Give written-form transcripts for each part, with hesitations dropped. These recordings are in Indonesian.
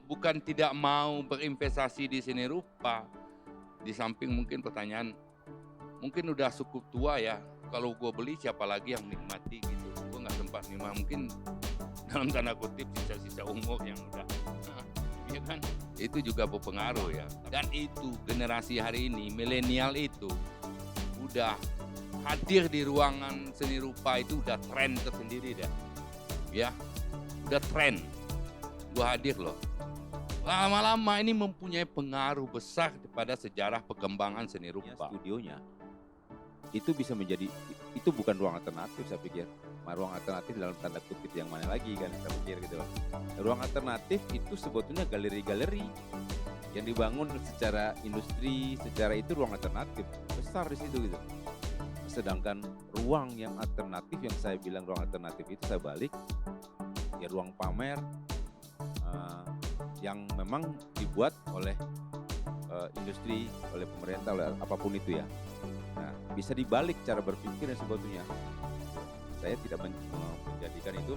bukan tidak mau berinvestasi di seni rupa. Di samping mungkin pertanyaan, mungkin udah cukup tua ya, kalau gue beli siapa lagi yang menikmati gitu. Gue nggak sempat nikmat, mungkin dalam tanda kutip sisa-sisa umur yang udah ya kan, itu juga berpengaruh ya. Dan itu generasi hari ini, milenial itu udah hadir di ruangan seni rupa, itu udah tren tersendiri dah. Ya, udah tren. Gua hadir loh. Lama-lama ini mempunyai pengaruh besar kepada sejarah perkembangan seni rupa. Studionya itu bisa menjadi, itu bukan ruang alternatif saya pikir. Ruang alternatif dalam tanda kutip yang mana lagi kan saya pikir gitu loh. Ruang alternatif itu sebetulnya galeri-galeri yang dibangun secara industri, secara itu ruang alternatif besar di situ gitu. Sedangkan ruang yang alternatif yang saya bilang ruang alternatif itu saya balik ya ruang pamer yang memang dibuat oleh industri, oleh pemerintah, oleh apapun itu ya. Nah, bisa dibalik cara berpikirnya sebetulnya. Saya tidak menjadikan itu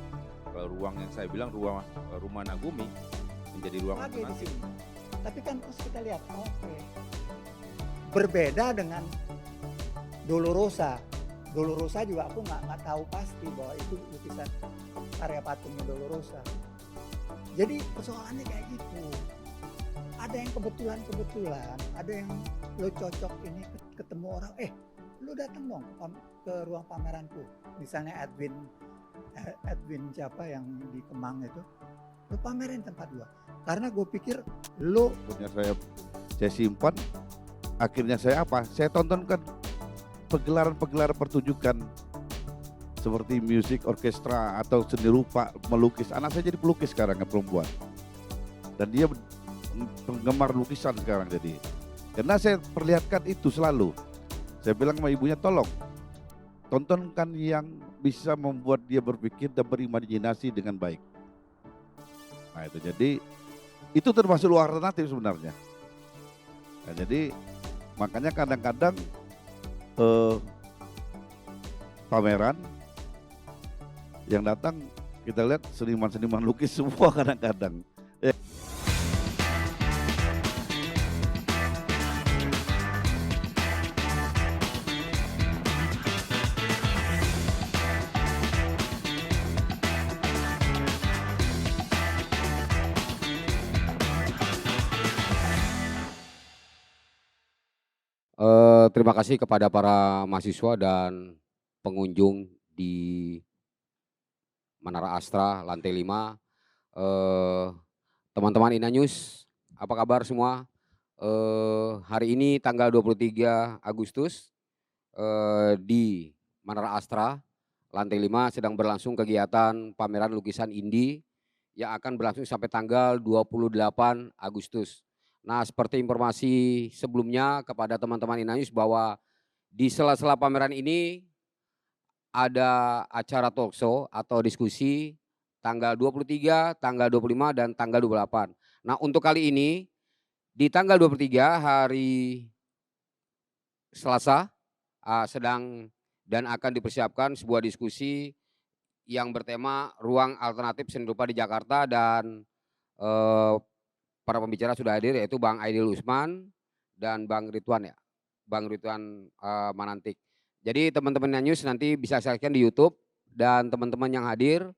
ruang yang saya bilang rumah Nagumi menjadi ruang alternatif. Tapi kan terus kita lihat, berbeda dengan Dolorosa. Dolorosa juga aku nggak tahu pasti bahwa itu lukisan karya patungnya Dolorosa. Jadi persoalannya kayak gitu. Ada yang kebetulan, ada yang lo cocok ini ketemu orang, lo datang dong ke ruang pameranku. Misalnya Edwin siapa yang di Kemang itu, lo pamerin tempat gua. Karena gue pikir lo punya saya simpan, akhirnya saya tontonkan pegelaran pertunjukan seperti musik orkestra atau seni rupa, melukis. Anak saya jadi pelukis sekarang, perempuan, dan dia penggemar lukisan sekarang. Jadi karena saya perlihatkan itu selalu, saya bilang sama ibunya, tolong tontonkan yang bisa membuat dia berpikir dan berimajinasi dengan baik. Nah itu, jadi itu termasuk luar alternatif sebenarnya. Nah, jadi makanya kadang-kadang pameran yang datang kita lihat seniman-seniman lukis semua kadang-kadang. Terima kasih kepada para mahasiswa dan pengunjung di Menara Astra lantai 5. Teman-teman Ina News, apa kabar semua? Hari ini tanggal 23 Agustus di Menara Astra lantai 5 sedang berlangsung kegiatan pameran lukisan indie yang akan berlangsung sampai tanggal 28 Agustus. Nah, seperti informasi sebelumnya kepada teman-teman Ina News bahwa di sela-sela pameran ini ada acara talk show atau diskusi tanggal 23, tanggal 25, dan tanggal 28. Nah, untuk kali ini di tanggal 23 hari Selasa sedang dan akan dipersiapkan sebuah diskusi yang bertema ruang alternatif seni rupa di Jakarta, dan para pembicara sudah hadir, yaitu Bang Aidil Usman dan Bang Ridwan ya, Bang Ridwan Manantik. Jadi teman-teman News nanti bisa saksikan di YouTube, dan teman-teman yang hadir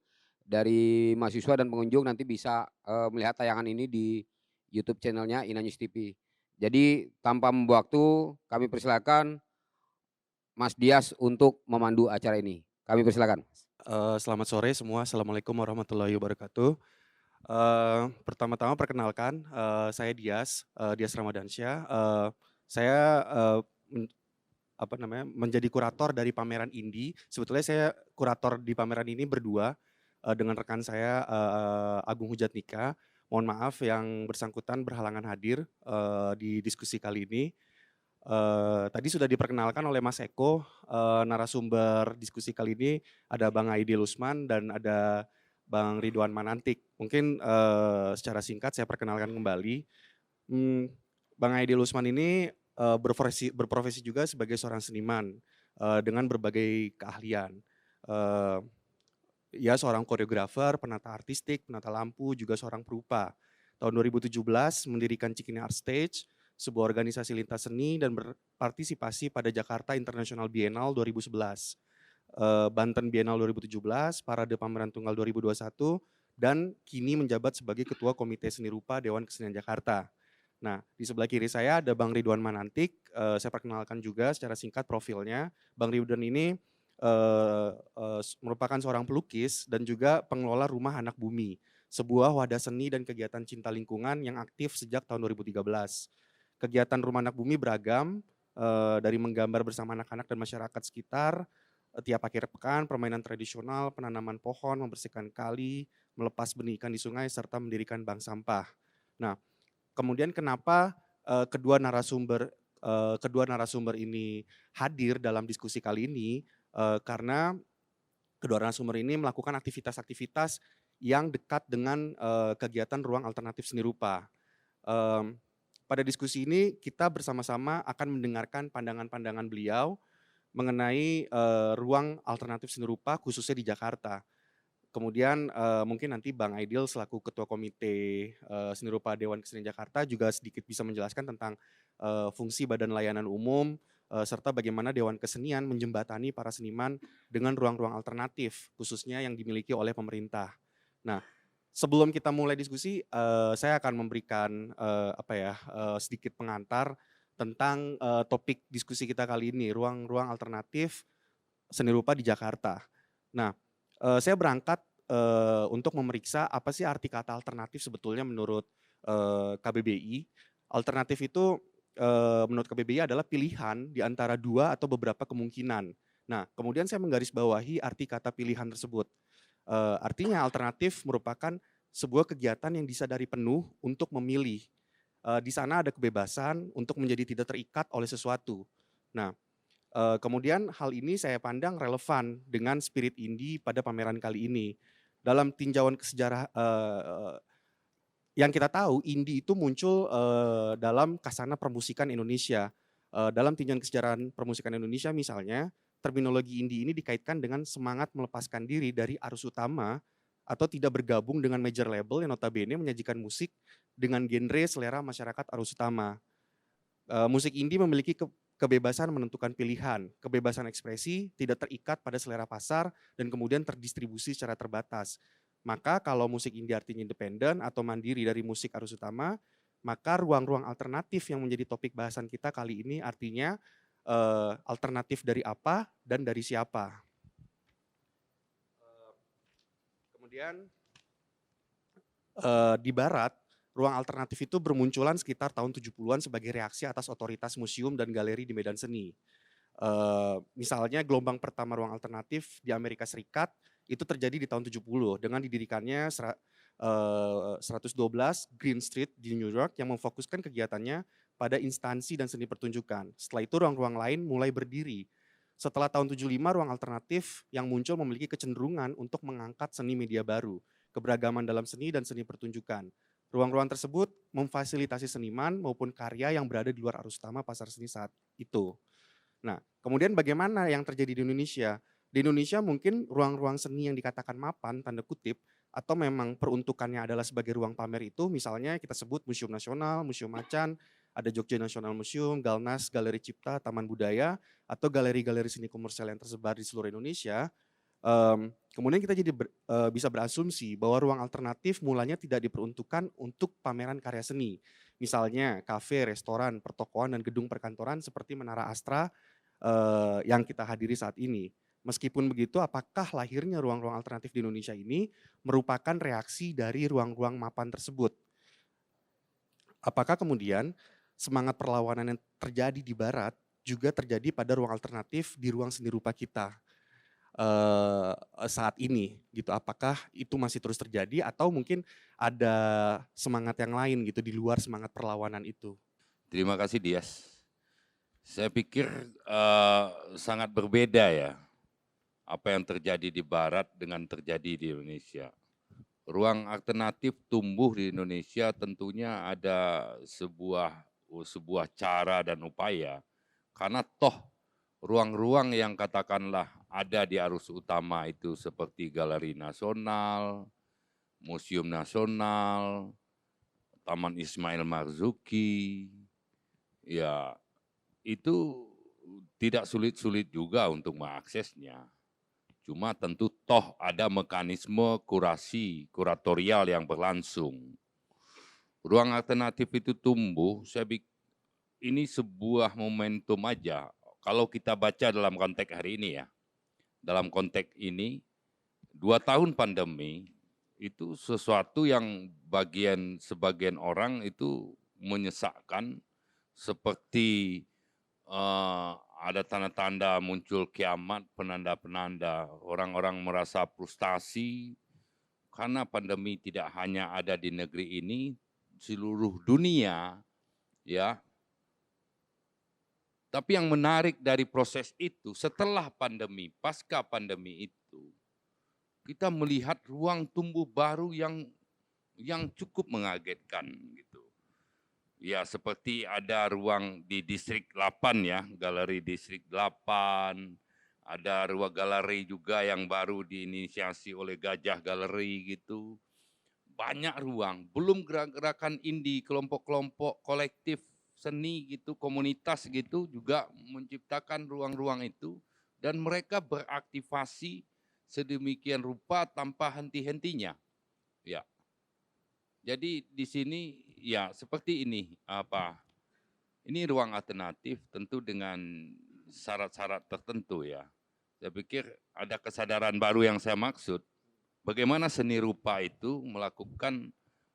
dari mahasiswa dan pengunjung nanti bisa melihat tayangan ini di YouTube channelnya Ina News TV. Jadi tanpa membuang waktu, kami persilakan Mas Dias untuk memandu acara ini. Kami persilakan. Selamat sore semua, Assalamualaikum warahmatullahi wabarakatuh. Pertama-tama perkenalkan, saya Dias Ramadansyah. Saya menjadi kurator dari pameran indie. Sebetulnya saya kurator di pameran ini berdua dengan rekan saya Agung Hujatnika. Mohon maaf yang bersangkutan berhalangan hadir di diskusi kali ini. Tadi sudah diperkenalkan oleh Mas Eko, narasumber diskusi kali ini ada Bang Aidil Usman dan ada Bang Ridwan Manantik. Mungkin secara singkat saya perkenalkan kembali. Bang Aidil Usman ini berprofesi juga sebagai seorang seniman dengan berbagai keahlian. ia seorang koreografer, penata artistik, penata lampu, juga seorang perupa. Tahun 2017 mendirikan Cikini Art Stage, sebuah organisasi lintas seni dan berpartisipasi pada Jakarta International Biennale 2011. Banten Biennale 2017, Parade Pameran Tunggal 2021, dan kini menjabat sebagai Ketua Komite Seni Rupa Dewan Kesenian Jakarta. Nah, di sebelah kiri saya ada Bang Ridwan Manantik. Saya perkenalkan juga secara singkat profilnya. Bang Ridwan ini merupakan seorang pelukis dan juga pengelola Rumah Anak Bumi, sebuah wadah seni dan kegiatan cinta lingkungan yang aktif sejak tahun 2013. Kegiatan Rumah Anak Bumi beragam, dari menggambar bersama anak-anak dan masyarakat sekitar, tiap akhir pekan, permainan tradisional, penanaman pohon, membersihkan kali, melepas benih ikan di sungai, serta mendirikan bank sampah. Nah, kemudian kenapa kedua narasumber ini hadir dalam diskusi kali ini? Karena kedua narasumber ini melakukan aktivitas-aktivitas yang dekat dengan kegiatan ruang alternatif seni rupa. Pada diskusi ini kita bersama-sama akan mendengarkan pandangan-pandangan beliau mengenai ruang alternatif seni rupa khususnya di Jakarta. Kemudian mungkin nanti Bang Aidil selaku Ketua Komite Seni Rupa Dewan Kesenian Jakarta juga sedikit bisa menjelaskan tentang fungsi Badan Layanan Umum serta bagaimana Dewan Kesenian menjembatani para seniman dengan ruang-ruang alternatif khususnya yang dimiliki oleh pemerintah. Nah, sebelum kita mulai diskusi, saya akan memberikan sedikit pengantar tentang topik diskusi kita kali ini, ruang-ruang alternatif seni rupa di Jakarta. Nah, saya berangkat untuk memeriksa apa sih arti kata alternatif sebetulnya menurut KBBI. Alternatif itu menurut KBBI adalah pilihan di antara dua atau beberapa kemungkinan. Nah, kemudian saya menggarisbawahi arti kata pilihan tersebut. Artinya alternatif merupakan sebuah kegiatan yang disadari penuh untuk memilih. Di sana ada kebebasan untuk menjadi tidak terikat oleh sesuatu. Nah, kemudian hal ini saya pandang relevan dengan spirit indie pada pameran kali ini. Dalam tinjauan sejarah yang kita tahu, indie itu muncul dalam kasana permusikan Indonesia. Dalam tinjauan kesejarahan permusikan Indonesia misalnya, terminologi indie ini dikaitkan dengan semangat melepaskan diri dari arus utama atau tidak bergabung dengan major label yang notabene menyajikan musik dengan genre selera masyarakat arus utama. Musik indie memiliki kebebasan menentukan pilihan, kebebasan ekspresi, tidak terikat pada selera pasar, dan kemudian terdistribusi secara terbatas. Maka kalau musik indie artinya independen atau mandiri dari musik arus utama, maka ruang-ruang alternatif yang menjadi topik bahasan kita kali ini artinya alternatif dari apa dan dari siapa. Kemudian di barat, ruang alternatif itu bermunculan sekitar tahun 70-an sebagai reaksi atas otoritas museum dan galeri di medan seni. Misalnya gelombang pertama ruang alternatif di Amerika Serikat itu terjadi di tahun 70 dengan didirikannya 112 Green Street di New York yang memfokuskan kegiatannya pada instansi dan seni pertunjukan. Setelah itu ruang-ruang lain mulai berdiri. Setelah tahun 75 ruang alternatif yang muncul memiliki kecenderungan untuk mengangkat seni media baru, keberagaman dalam seni dan seni pertunjukan. Ruang-ruang tersebut memfasilitasi seniman maupun karya yang berada di luar arus utama pasar seni saat itu. Nah, kemudian bagaimana yang terjadi di Indonesia? Di Indonesia mungkin ruang-ruang seni yang dikatakan mapan, tanda kutip, atau memang peruntukannya adalah sebagai ruang pamer itu, misalnya kita sebut Museum Nasional, Museum Macan, ada Jogja National Museum, Galnas, Galeri Cipta, Taman Budaya, atau galeri-galeri seni komersial yang tersebar di seluruh Indonesia. Kemudian kita jadi bisa berasumsi bahwa ruang alternatif mulanya tidak diperuntukkan untuk pameran karya seni. Misalnya kafe, restoran, pertokoan, dan gedung perkantoran seperti Menara Astra yang kita hadiri saat ini. Meskipun begitu, apakah lahirnya ruang-ruang alternatif di Indonesia ini merupakan reaksi dari ruang-ruang mapan tersebut? Apakah kemudian semangat perlawanan yang terjadi di barat juga terjadi pada ruang alternatif di ruang seni rupa kita saat ini gitu? Apakah itu masih terus terjadi atau mungkin ada semangat yang lain gitu di luar semangat perlawanan itu? Terima kasih Dias. Saya pikir sangat berbeda ya apa yang terjadi di barat dengan terjadi di Indonesia. Ruang alternatif tumbuh di Indonesia tentunya ada sebuah cara dan upaya, karena toh ruang-ruang yang katakanlah ada di arus utama itu seperti Galeri Nasional, Museum Nasional, Taman Ismail Marzuki, ya itu tidak sulit-sulit juga untuk mengaksesnya. Cuma tentu toh ada mekanisme kuratorial yang berlangsung. Ruang alternatif itu tumbuh, ini sebuah momentum aja. Kalau kita baca dalam konteks hari ini ya, dalam konteks ini 2 tahun pandemi itu sesuatu yang sebagian orang itu menyesakkan, seperti ada tanda-tanda muncul kiamat, penanda-penanda. Orang-orang merasa frustasi karena pandemi tidak hanya ada di negeri ini, seluruh dunia, ya. Tapi yang menarik dari proses itu, setelah pandemi, pasca pandemi itu, kita melihat ruang tumbuh baru yang cukup mengagetkan gitu. Ya seperti ada ruang di Distrik 8 ya, Galeri Distrik 8, ada ruang galeri juga yang baru diinisiasi oleh Gajah Galeri gitu. Banyak ruang, belum gerakan indie, kelompok-kelompok kolektif seni gitu, komunitas gitu juga menciptakan ruang-ruang itu dan mereka beraktivasi sedemikian rupa tanpa henti-hentinya. Ya. Jadi di sini ya seperti ini ini ruang alternatif tentu dengan syarat-syarat tertentu ya. Saya pikir ada kesadaran baru yang saya maksud. Bagaimana seni rupa itu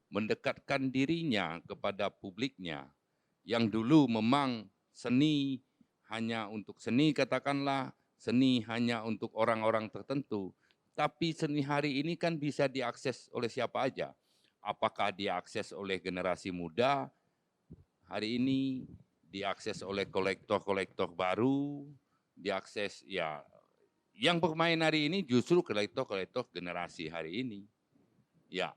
mendekatkan dirinya kepada publiknya. Yang dulu memang seni hanya untuk seni, katakanlah seni hanya untuk orang-orang tertentu. Tapi seni hari ini kan bisa diakses oleh siapa aja. Apakah diakses oleh generasi muda hari ini, diakses oleh kolektor-kolektor baru, diakses ya yang bermain hari ini justru kolektor-kolektor generasi hari ini. Ya,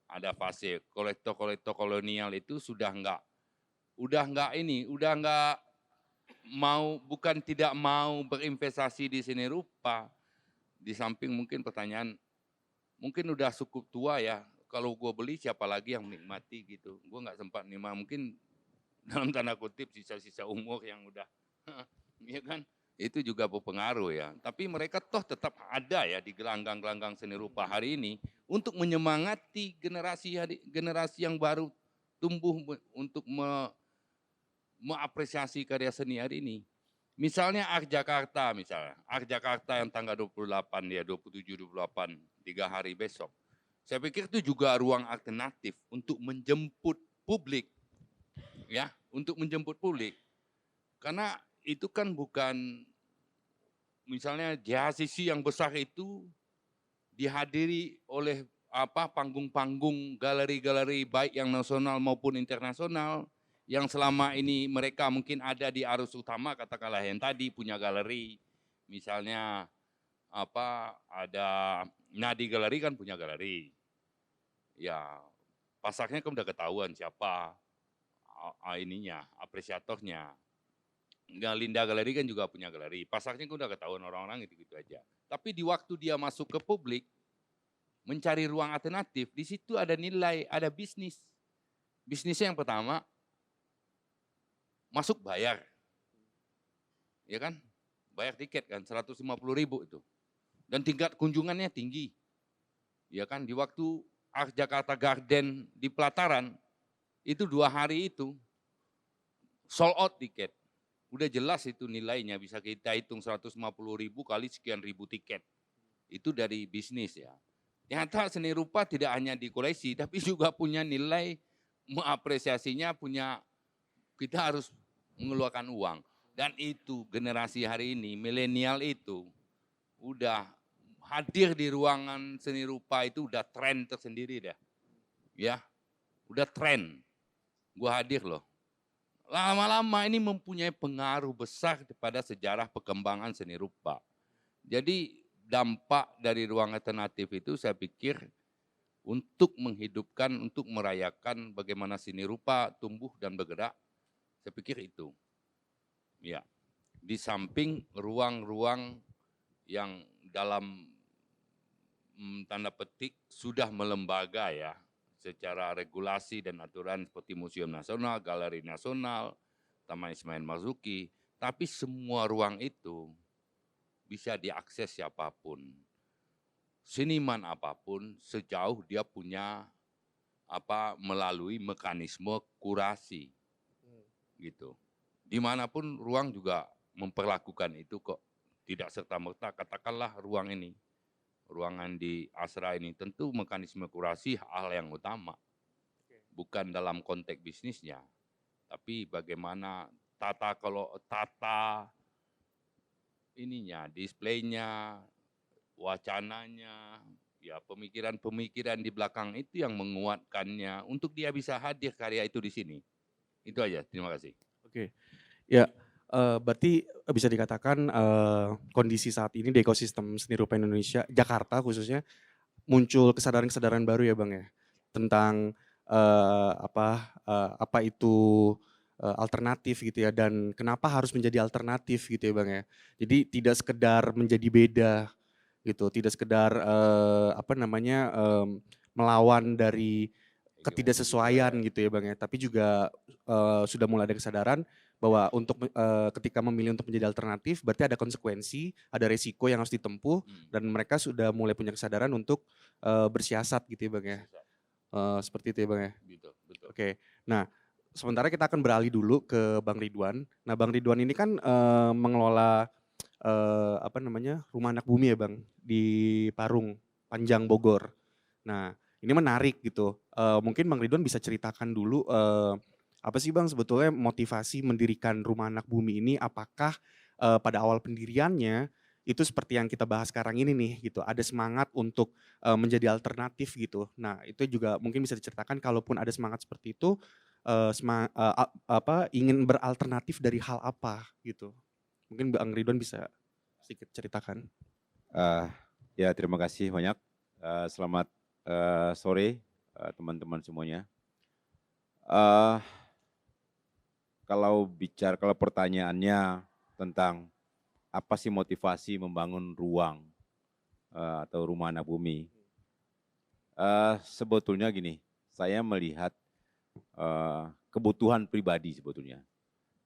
ada fase kolektor-kolektor kolonial itu sudah enggak bukan tidak mau berinvestasi di seni rupa. Di samping mungkin pertanyaan, mungkin udah cukup tua ya, kalau gue beli siapa lagi yang menikmati gitu. Gue nggak sempat nikmati, mungkin dalam tanda kutip sisa-sisa umur yang udah, ya kan, itu juga berpengaruh ya. Tapi mereka toh tetap ada ya di gelanggang-gelanggang seni rupa hari ini untuk menyemangati generasi yang baru tumbuh untuk mengapresiasi karya seni hari ini. Misalnya Art Jakarta Art Jakarta yang tanggal 28 ya, 27, 28, 3 hari besok. Saya pikir itu juga ruang alternatif untuk menjemput publik, ya, untuk menjemput publik. Karena itu kan bukan, misalnya JHCC yang besar itu dihadiri oleh panggung-panggung galeri-galeri baik yang nasional maupun internasional, yang selama ini mereka mungkin ada di arus utama, katakanlah yang tadi punya galeri, misalnya ada Nadi Galeri kan punya galeri. Ya, pasarnya kan udah ketahuan siapa apresiatornya. Linda Galeri kan juga punya galeri. Pasarnya kan udah ketahuan orang-orang gitu-gitu aja. Tapi di waktu dia masuk ke publik, mencari ruang alternatif, di situ ada nilai, ada bisnis. Bisnisnya yang pertama, masuk bayar. Ya kan? Bayar tiket kan, 150.000 itu. Dan tingkat kunjungannya tinggi. Ya kan, di waktu Art Jakarta Garden di Pelataran, itu 2 hari itu sold out tiket. Udah jelas itu nilainya, bisa kita hitung 150.000 kali sekian ribu tiket. Itu dari bisnis ya. Ternyata seni rupa tidak hanya di koleksi, tapi juga punya nilai, mengapresiasinya kita harus mengeluarkan uang. Dan itu generasi hari ini, milenial itu, udah hadir di ruangan seni rupa itu udah tren tersendiri dah. Ya, udah tren. Gua hadir loh. Lama-lama ini mempunyai pengaruh besar kepada sejarah perkembangan seni rupa. Jadi dampak dari ruang alternatif itu saya pikir untuk menghidupkan, untuk merayakan bagaimana seni rupa tumbuh dan bergerak, saya pikir itu. Ya, di samping ruang-ruang yang dalam tanda petik sudah melembaga ya secara regulasi dan aturan seperti Museum Nasional, Galeri Nasional, Taman Ismail Marzuki, tapi semua ruang itu bisa diakses siapapun. Seniman apapun sejauh dia punya melalui mekanisme kurasi gitu. Dimanapun ruang juga memperlakukan itu kok, tidak serta-merta katakanlah ruangan di Asra ini tentu mekanisme kurasi hal yang utama, bukan dalam konteks bisnisnya, tapi bagaimana tata ininya, displaynya, wacananya, ya pemikiran-pemikiran di belakang itu yang menguatkannya untuk dia bisa hadir karya itu di sini. Itu aja, terima kasih. Oke, ya berarti bisa dikatakan kondisi saat ini di ekosistem seni rupa Indonesia, Jakarta khususnya, muncul kesadaran-kesadaran baru ya Bang ya, tentang apa itu alternatif gitu ya, dan kenapa harus menjadi alternatif gitu ya Bang ya. Jadi tidak sekedar menjadi beda gitu, tidak sekedar melawan dari ketidaksesuaian gitu ya Bang ya, tapi juga sudah mulai ada kesadaran bahwa untuk ketika memilih untuk menjadi alternatif berarti ada konsekuensi, ada resiko yang harus ditempuh, dan mereka sudah mulai punya kesadaran untuk bersiasat gitu ya Bang ya. Seperti itu ya Bang ya. Betul. Oke. Nah, sementara kita akan beralih dulu ke Bang Ridwan. Nah, Bang Ridwan ini kan mengelola Rumah Anak Bumi ya Bang, di Parung Panjang Bogor. Nah, ini menarik gitu. Mungkin Bang Ridwan bisa ceritakan dulu apa sih Bang sebetulnya motivasi mendirikan Rumah Anak Bumi ini? Apakah pada awal pendiriannya itu seperti yang kita bahas sekarang ini nih gitu, ada semangat untuk menjadi alternatif gitu. Nah, itu juga mungkin bisa diceritakan kalaupun ada semangat seperti itu, ingin beralternatif dari hal apa gitu. Mungkin Bang Ridwan bisa sedikit ceritakan. Ya terima kasih banyak. Selamat sore teman-teman semuanya. Kalau pertanyaannya tentang apa sih motivasi membangun ruang atau Rumah Anak Bumi, sebetulnya gini, saya melihat kebutuhan pribadi sebetulnya.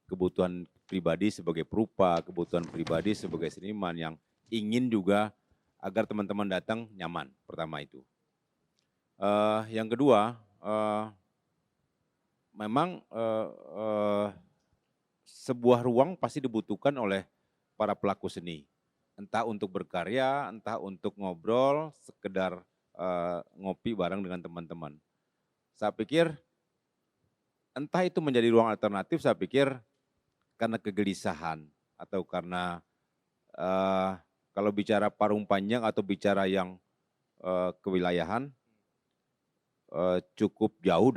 Kebutuhan pribadi sebagai perupa, kebutuhan pribadi sebagai seniman yang ingin juga agar teman-teman datang nyaman, pertama itu. Yang kedua, memang sebuah ruang pasti dibutuhkan oleh para pelaku seni. Entah untuk berkarya, entah untuk ngobrol, sekedar ngopi bareng dengan teman-teman. Saya pikir entah itu menjadi ruang alternatif, saya pikir karena kegelisahan atau karena kalau bicara Parung Panjang atau bicara yang kewilayahan, cukup jauh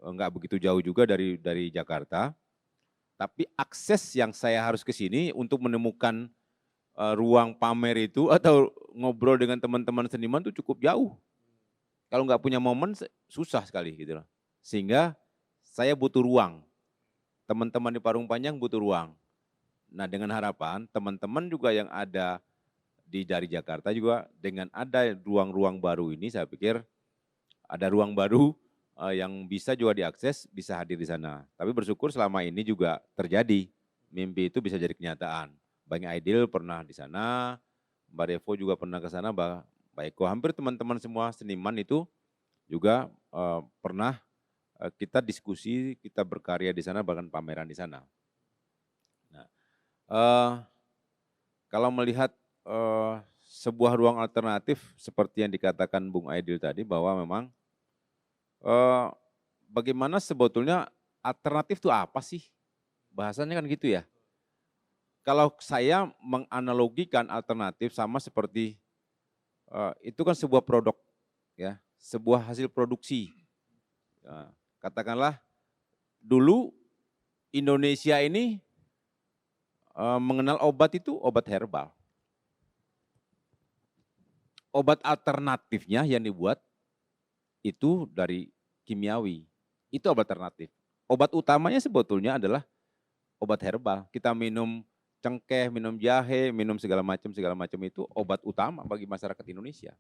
enggak begitu jauh juga dari Jakarta, tapi akses yang saya harus ke sini untuk menemukan ruang pamer itu atau ngobrol dengan teman-teman seniman itu cukup jauh. Kalau nggak punya momen susah sekali gitu loh. Sehingga saya butuh ruang. Teman-teman di Parung Panjang butuh ruang. Nah, dengan harapan teman-teman juga yang ada dari Jakarta juga dengan ada ruang-ruang baru ini, saya pikir ada ruang baru yang bisa juga diakses, bisa hadir di sana. Tapi bersyukur selama ini juga terjadi. Mimpi itu bisa jadi kenyataan. Bang Aidil pernah di sana, Mbak Devo juga pernah ke sana, Mbak Eko, hampir teman-teman semua seniman itu juga pernah kita diskusi, kita berkarya di sana, bahkan pameran di sana. Nah, kalau melihat sebuah ruang alternatif seperti yang dikatakan Bung Aidil tadi, bahwa memang bagaimana sebetulnya alternatif itu apa sih? Bahasanya kan gitu ya. Kalau saya menganalogikan alternatif sama seperti itu kan sebuah produk, ya, sebuah hasil produksi. Katakanlah dulu Indonesia ini mengenal obat itu obat herbal. Obat alternatifnya yang dibuat itu dari kimiawi, itu obat alternatif. Obat utamanya sebetulnya adalah obat herbal. Kita minum cengkeh, minum jahe, minum segala macam itu obat utama bagi masyarakat Indonesia.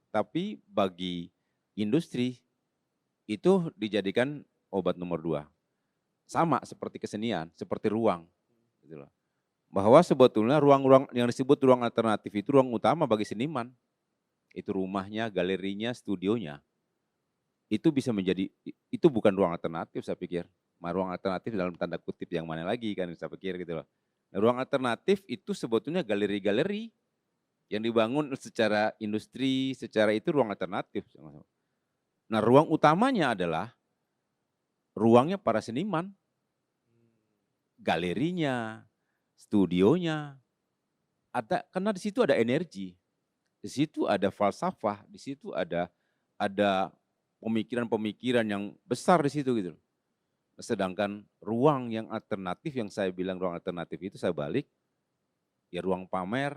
Tapi bagi industri itu dijadikan obat nomor 2. Sama seperti kesenian, seperti ruang. Gitu loh. Bahwa sebetulnya ruang-ruang yang disebut ruang alternatif itu ruang utama bagi seniman. Itu rumahnya, galerinya, studionya. Itu bisa menjadi, itu bukan ruang alternatif saya pikir. Ruang alternatif dalam tanda kutip yang mana lagi kan saya pikir gitu loh. Nah, ruang alternatif itu sebetulnya galeri-galeri yang dibangun secara industri, secara itu ruang alternatif. Nah, ruang utamanya adalah ruangnya para seniman, galerinya, studionya, karena di situ ada energi, di situ ada falsafah, di situ ada pemikiran-pemikiran yang besar di situ gitu. Sedangkan ruang yang alternatif yang saya bilang ruang alternatif itu saya balik, ya ruang pamer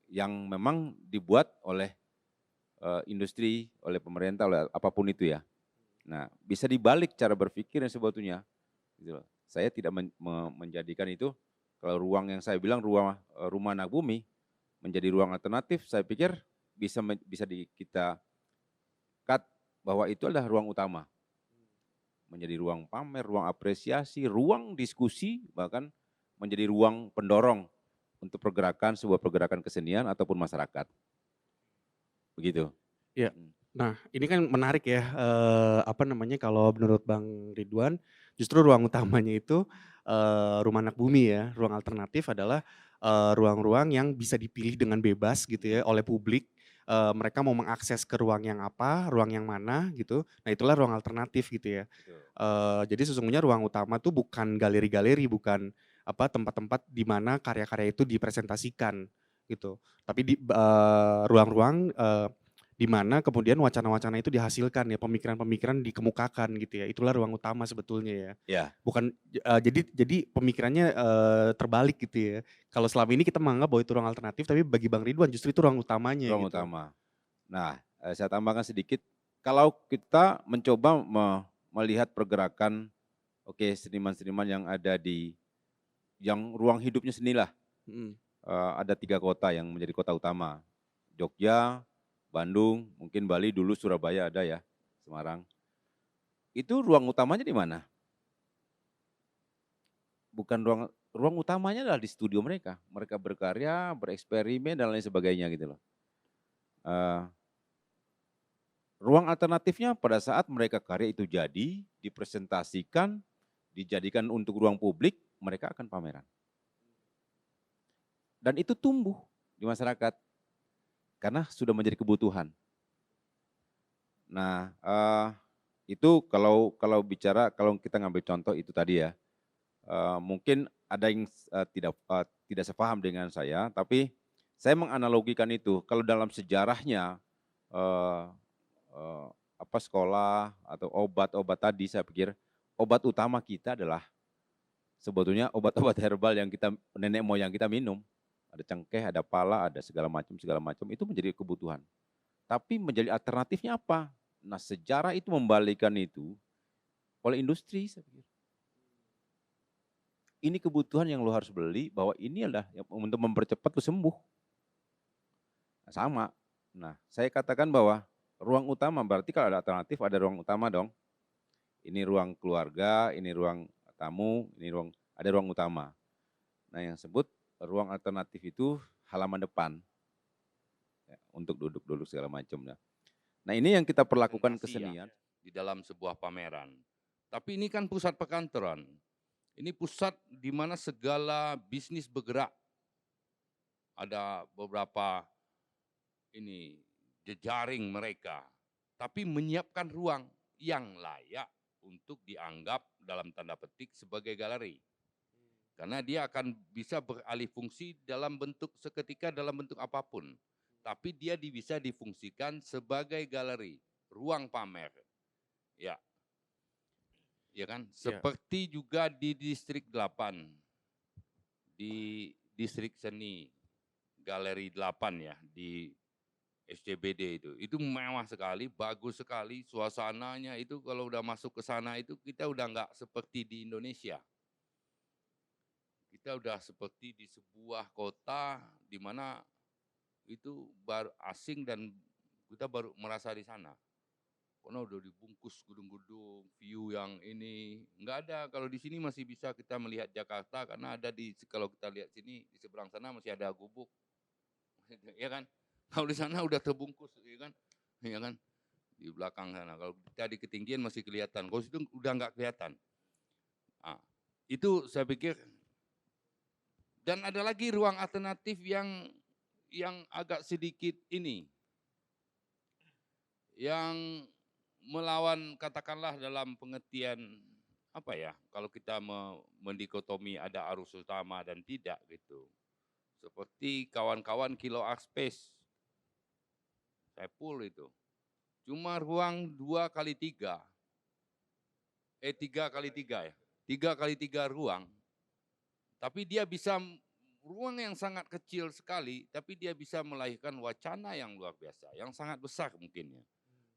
yang memang dibuat oleh industri, oleh pemerintah, oleh apapun itu ya. Nah, bisa dibalik cara berpikir yang sebetulnya. Gitu loh. Saya tidak menjadikan itu, kalau ruang yang saya bilang rumah anak bumi, menjadi ruang alternatif, saya pikir bisa kita cut bahwa itu adalah ruang utama. Menjadi ruang pamer, ruang apresiasi, ruang diskusi, bahkan menjadi ruang pendorong untuk sebuah pergerakan kesenian ataupun masyarakat. Begitu. Iya. Nah, ini kan menarik ya, kalau menurut Bang Ridwan, justru ruang utamanya itu rumah anak bumi ya, ruang alternatif adalah ruang-ruang yang bisa dipilih dengan bebas gitu ya oleh publik. Mereka mau mengakses ke ruang yang apa, ruang yang mana gitu. Nah, itulah ruang alternatif gitu ya. Jadi sesungguhnya ruang utama tuh bukan galeri-galeri, bukan tempat-tempat di mana karya-karya itu dipresentasikan gitu. Tapi di ruang-ruang di mana kemudian wacana-wacana itu dihasilkan ya, pemikiran-pemikiran dikemukakan gitu ya. Itulah ruang utama sebetulnya ya. Ya. Bukan jadi pemikirannya terbalik gitu ya. Kalau selama ini kita menganggap bahwa itu ruang alternatif, tapi bagi Bang Ridwan justru itu ruang utamanya Ruang gitu. utama. Nah, saya tambahkan sedikit, kalau kita mencoba melihat pergerakan, seniman-seniman yang ada yang ruang hidupnya senilah. Ada 3 kota yang menjadi kota utama. Jogja, Bandung, mungkin Bali, dulu Surabaya ada ya, Semarang. Itu ruang utamanya di mana? Bukan ruang utamanya adalah di studio mereka. Mereka berkarya, bereksperimen dan lain sebagainya gitu loh. Ruang alternatifnya pada saat mereka karya itu jadi, dipresentasikan, dijadikan untuk ruang publik, mereka akan pameran. Dan itu tumbuh di masyarakat karena sudah menjadi kebutuhan. Nah, itu kalau kita ngambil contoh itu tadi ya, mungkin ada yang tidak sepaham dengan saya, tapi saya menganalogikan itu. Kalau dalam sejarahnya sekolah atau obat-obat tadi, saya pikir obat utama kita adalah sebetulnya obat-obat herbal yang nenek moyang kita minum. Ada cengkeh, ada pala, ada segala macam itu menjadi kebutuhan. Tapi menjadi alternatifnya apa? Nah, sejarah itu membalikan itu oleh industri, saya pikir. Ini kebutuhan yang lo harus beli, bahwa ini adalah untuk mempercepat lo sembuh. Nah, sama. Nah, saya katakan bahwa ruang utama, berarti kalau ada alternatif ada ruang utama dong. Ini ruang keluarga, ini ruang tamu, ada ruang utama. Nah, yang sebut ruang alternatif itu halaman depan ya, untuk duduk-duduk segala macam. Nah, ini yang kita perlakukan kesenian di dalam sebuah pameran. Tapi ini kan pusat perkantoran. Ini pusat di mana segala bisnis bergerak. Ada beberapa jejaring mereka, tapi menyiapkan ruang yang layak untuk dianggap dalam tanda petik sebagai galeri. Karena dia akan bisa beralih fungsi seketika dalam bentuk apapun. Tapi dia bisa difungsikan sebagai galeri, ruang pamer. Ya. Ya kan? Seperti juga di Distrik 8. Di Distrik Seni Galeri 8 ya, di SCBD itu. Itu mewah sekali, bagus sekali, suasananya itu kalau udah masuk ke sana itu kita udah nggak seperti di Indonesia. kita udah seperti di sebuah kota di mana itu baru asing dan kita baru merasa di sana. Karena udah dibungkus gedung-gedung, view yang ini nggak ada. Kalau di sini masih bisa kita melihat Jakarta karena ada kalau kita lihat sini di seberang sana masih ada gubuk, ya kan? Kalau di sana udah terbungkus, ya kan? Ya kan? Di belakang sana. Kalau kita di ketinggian masih kelihatan. Kalau situ udah nggak kelihatan. Nah, itu saya pikir. Dan ada lagi ruang alternatif yang agak sedikit ini, yang melawan katakanlah dalam pengertian apa ya, kalau kita mendikotomi ada arus utama dan tidak gitu. Seperti kawan-kawan Kilo Art Space, Saiful itu. Cuma ruang 2x3, 3x3 ya, 3x3 ruang. Tapi dia bisa, ruang yang sangat kecil sekali, tapi dia bisa melahirkan wacana yang luar biasa, yang sangat besar mungkinnya.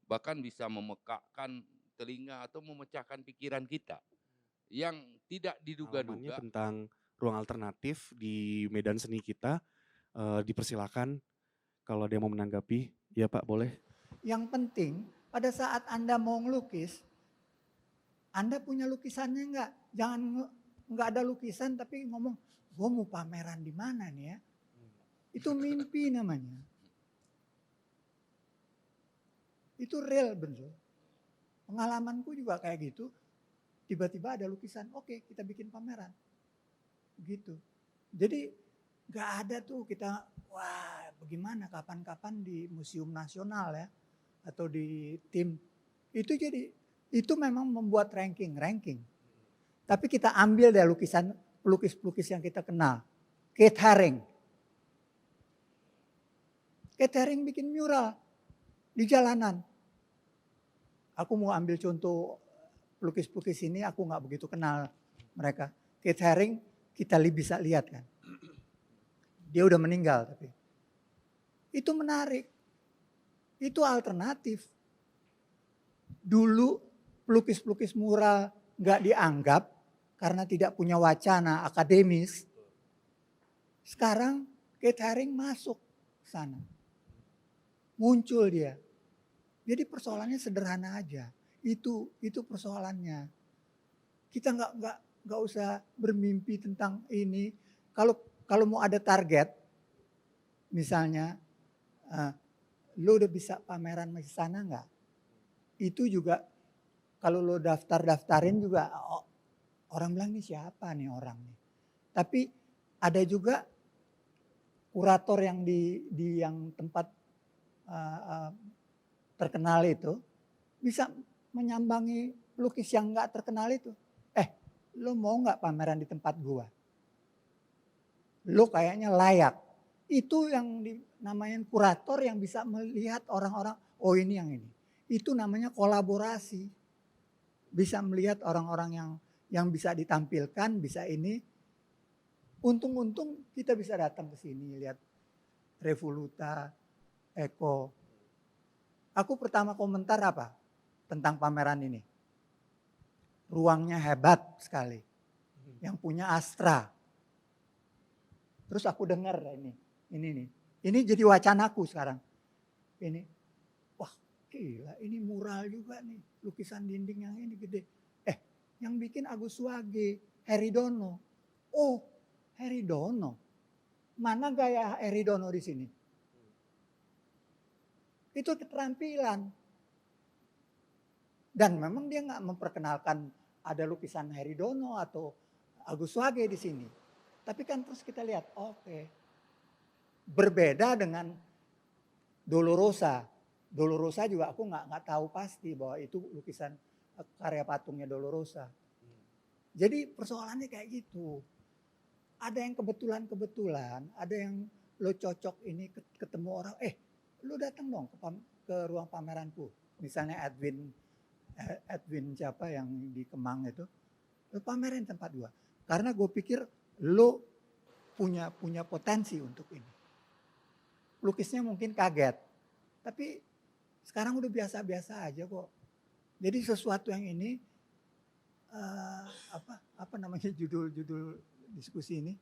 Bahkan bisa memekakkan telinga atau memecahkan pikiran kita yang tidak Pengalamannya diduga-duga. tentang ruang alternatif di medan seni kita, dipersilakan kalau ada yang mau menanggapi. Ya Pak, boleh. Yang penting pada saat Anda mau ngelukis, Anda punya lukisannya enggak? Jangan enggak ada lukisan tapi ngomong, gue mau pameran di mana nih ya? Itu mimpi namanya. Itu real bener. Pengalamanku juga kayak gitu. Tiba-tiba ada lukisan, oke kita bikin pameran. Gitu. Jadi gak ada tuh kita, wah bagaimana kapan-kapan di Museum Nasional ya. Atau di tim. Itu memang membuat ranking. Tapi kita ambil deh lukisan, pelukis-pelukis yang kita kenal. Keith Haring. Keith Haring bikin mural di jalanan. Aku mau ambil contoh pelukis-pelukis ini, aku nggak begitu kenal mereka. Keith Haring kita bisa lihat kan. Dia udah meninggal tapi. Itu menarik. Itu alternatif. Dulu pelukis-pelukis mural nggak dianggap karena tidak punya wacana akademis. Sekarang Keith Haring masuk sana. Muncul dia. Jadi persoalannya sederhana aja. Itu persoalannya. Kita nggak usah bermimpi tentang ini. Kalau mau ada target, misalnya, lo udah bisa pameran di sana nggak? Itu juga kalau lo daftarin juga orang bilang nih siapa nih orang nih. Tapi ada juga kurator yang di yang tempat terkenal itu bisa menyambangi pelukis yang nggak terkenal itu. Lo mau nggak pameran di tempat gua? Lo kayaknya layak. Itu yang namanya kurator yang bisa melihat orang-orang, oh ini yang ini. Itu namanya kolaborasi. Bisa melihat orang-orang yang bisa ditampilkan, bisa ini. Untung-untung kita bisa datang ke sini lihat Revoluta, Eko. Aku pertama komentar apa tentang pameran ini? Ruangnya hebat sekali. Yang punya Astra. Terus aku dengar ini nih. Ini jadi wacanaku sekarang. Ini, wah gila ini mural juga nih. Lukisan dinding yang ini gede. Yang bikin Agus Wage, Heri Dono. Oh Heri Dono. Mana gaya Heri Dono di sini? Itu keterampilan. Dan memang dia nggak memperkenalkan ada lukisan Heri Dono atau Agus Wage di sini. Tapi kan terus kita lihat, oke. Berbeda dengan Dolorosa. Dolorosa juga aku nggak tahu pasti bahwa itu lukisan karya patungnya Dolorosa. Jadi persoalannya kayak gitu. Ada yang kebetulan, ada yang lo cocok ini ketemu orang, lo datang dong ke ruang pameranku. Misalnya Edwin siapa yang di Kemang itu, lo pamerin tempat gua. Karena gue pikir lo punya potensi untuk ini. Lukisnya mungkin kaget, tapi sekarang udah biasa-biasa aja kok. Jadi sesuatu yang ini apa namanya judul diskusi ini.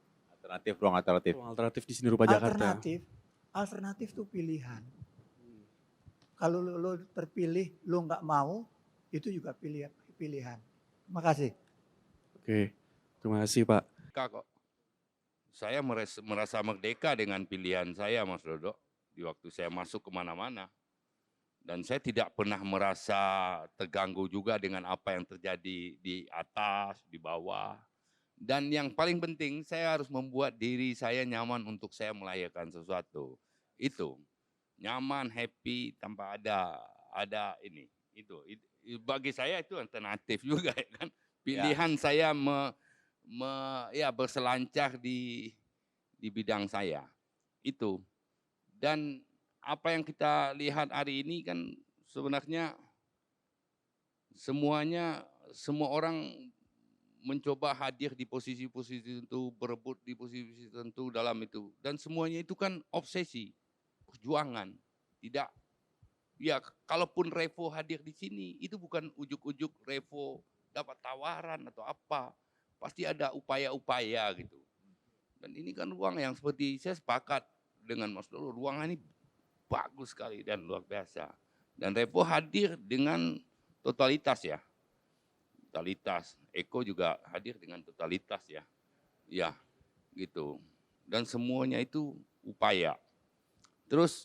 Ruang alternatif. Ruang alternatif di seni rupa Jakarta. Alternatif tuh pilihan. Kalau lo terpilih, lo nggak mau, itu juga pilihan. Terima kasih. Oke, terima kasih Pak. Kok saya merasa merdeka dengan pilihan saya, Mas Dodo, di waktu saya masuk kemana-mana. Dan saya tidak pernah merasa terganggu juga dengan apa yang terjadi di atas, di bawah. Dan yang paling penting, saya harus membuat diri saya nyaman untuk saya melahirkan sesuatu. Itu nyaman, happy, tanpa ada ini. Itu bagi saya itu alternatif juga, ya kan. Pilihan saya berselancar di bidang saya. Itu. Dan apa yang kita lihat hari ini kan sebenarnya semua orang mencoba hadir di posisi-posisi tertentu, berebut di posisi tertentu dalam itu. Dan semuanya itu kan obsesi, perjuangan. Tidak, ya kalaupun Revo hadir di sini, itu bukan ujuk-ujuk Revo dapat tawaran atau apa. Pasti ada upaya-upaya gitu. Dan ini kan ruang yang seperti saya sepakat dengan Mas Dolo, ruangan ini bagus sekali dan luar biasa. Dan Revo hadir dengan totalitas ya. Totalitas. Eko juga hadir dengan totalitas ya. Ya, gitu. Dan semuanya itu upaya. Terus,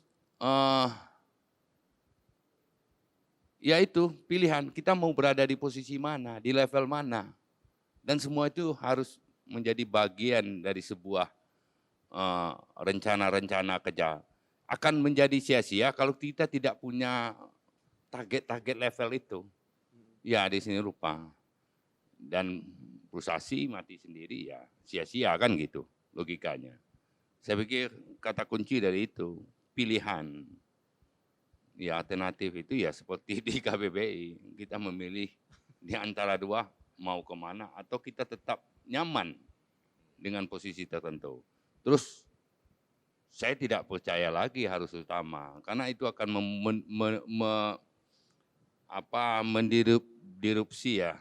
ya itu pilihan. Kita mau berada di posisi mana, di level mana. Dan semua itu harus menjadi bagian dari sebuah rencana-rencana kerja. Akan menjadi sia-sia kalau kita tidak punya target-target level itu. Ya di sini rupa. Dan frustasi mati sendiri ya sia-sia kan gitu logikanya. Saya pikir kata kunci dari itu pilihan. Ya alternatif itu ya seperti di KBBI. Kita memilih di antara dua mau kemana atau kita tetap nyaman dengan posisi tertentu. Terus saya tidak percaya lagi harus utama, karena itu akan mendirupsi ya,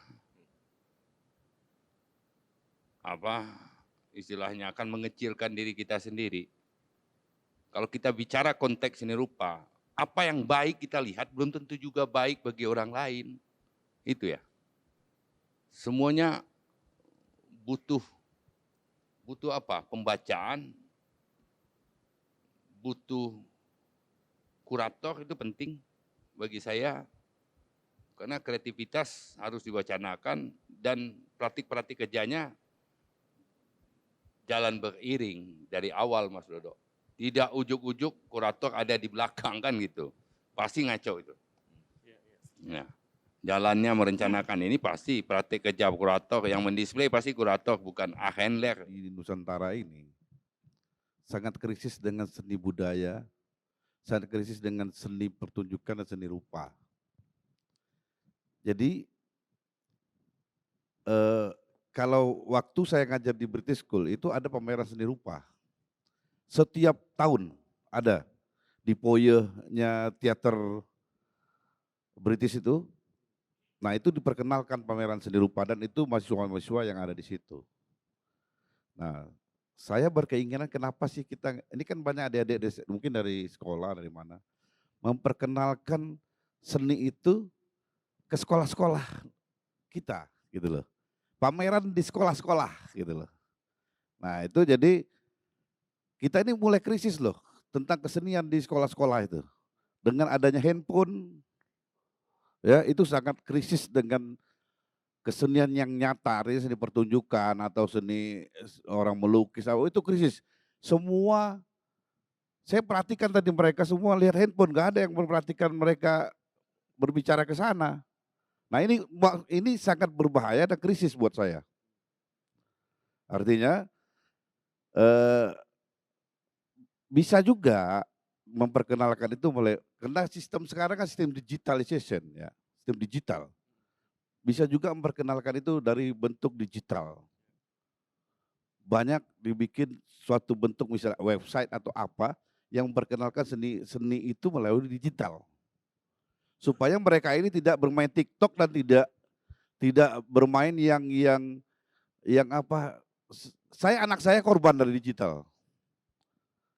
istilahnya akan mengecilkan diri kita sendiri. Kalau kita bicara konteks seni rupa, apa yang baik kita lihat belum tentu juga baik bagi orang lain, itu ya. Semuanya butuh apa? Pembacaan, butuh kurator, itu penting bagi saya. Karena kreativitas harus diwacanakan dan praktik-praktik kerjanya jalan beriring dari awal Mas Dodo. Tidak ujuk-ujuk kurator ada di belakang kan gitu. Pasti ngaco itu. Nah, jalannya merencanakan ini pasti praktik kerja kurator, yang mendisplay pasti kurator bukan handler. Di Nusantara ini sangat krisis dengan seni budaya, sangat krisis dengan seni pertunjukan dan seni rupa. Jadi kalau waktu saya ngajar di British School itu ada pameran seni rupa. Setiap tahun ada di foyer-nya teater British itu. Nah itu diperkenalkan pameran seni rupa dan itu mahasiswa-mahasiswa yang ada di situ. Nah saya berkeinginan kenapa sih kita, ini kan banyak adik-adik mungkin dari sekolah, dari mana, memperkenalkan seni itu ke sekolah-sekolah kita gitu loh. Pameran di sekolah-sekolah gitu loh. Nah itu jadi kita ini mulai krisis loh tentang kesenian di sekolah-sekolah itu. Dengan adanya handphone, ya itu sangat krisis dengan kesenian yang nyata, artinya seni pertunjukan atau seni orang melukis, itu krisis. Semua, saya perhatikan tadi mereka semua lihat handphone, gak ada yang memperhatikan mereka berbicara ke sana. Nah ini sangat berbahaya dan krisis buat saya. Artinya bisa juga memperkenalkan itu mulai, karena sistem sekarang kan sistem digitalization ya, sistem digital. Bisa juga memperkenalkan itu dari bentuk digital. Banyak dibikin suatu bentuk misalnya website atau apa yang memperkenalkan seni itu melalui digital. Supaya mereka ini tidak bermain TikTok dan tidak bermain yang anak saya korban dari digital.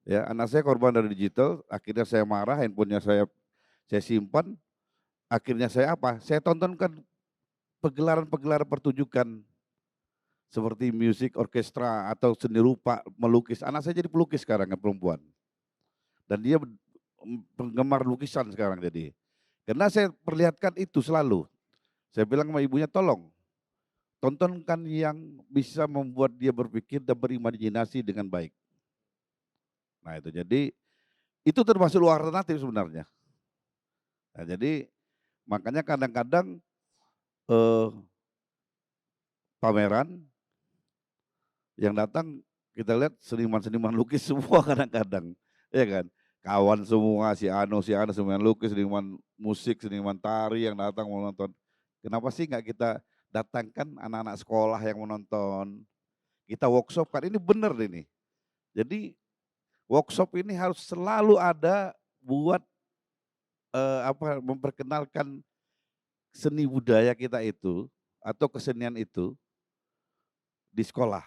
Ya, anak saya korban dari digital, akhirnya saya marah, handphonenya saya simpan, akhirnya saya apa? Saya tontonkan pegelaran-pegelaran pertunjukan seperti musik, orkestra atau seni rupa, melukis. Anak saya jadi pelukis sekarang yang perempuan. Dan dia penggemar lukisan sekarang jadi. Karena saya perlihatkan itu selalu. Saya bilang sama ibunya, tolong tontonkan yang bisa membuat dia berpikir dan berimajinasi dengan baik. Nah itu jadi, itu termasuk luar alternatif sebenarnya. Nah jadi makanya kadang-kadang pameran yang datang kita lihat seniman-seniman lukis semua kadang-kadang, ya kan? Kawan semua, si Ano semua yang lukis, seniman musik, seniman tari yang datang mau nonton. Kenapa sih nggak kita datangkan anak-anak sekolah yang menonton? Kita workshop kan, ini benar ini. Jadi workshop ini harus selalu ada buat memperkenalkan seni budaya kita itu atau kesenian itu di sekolah.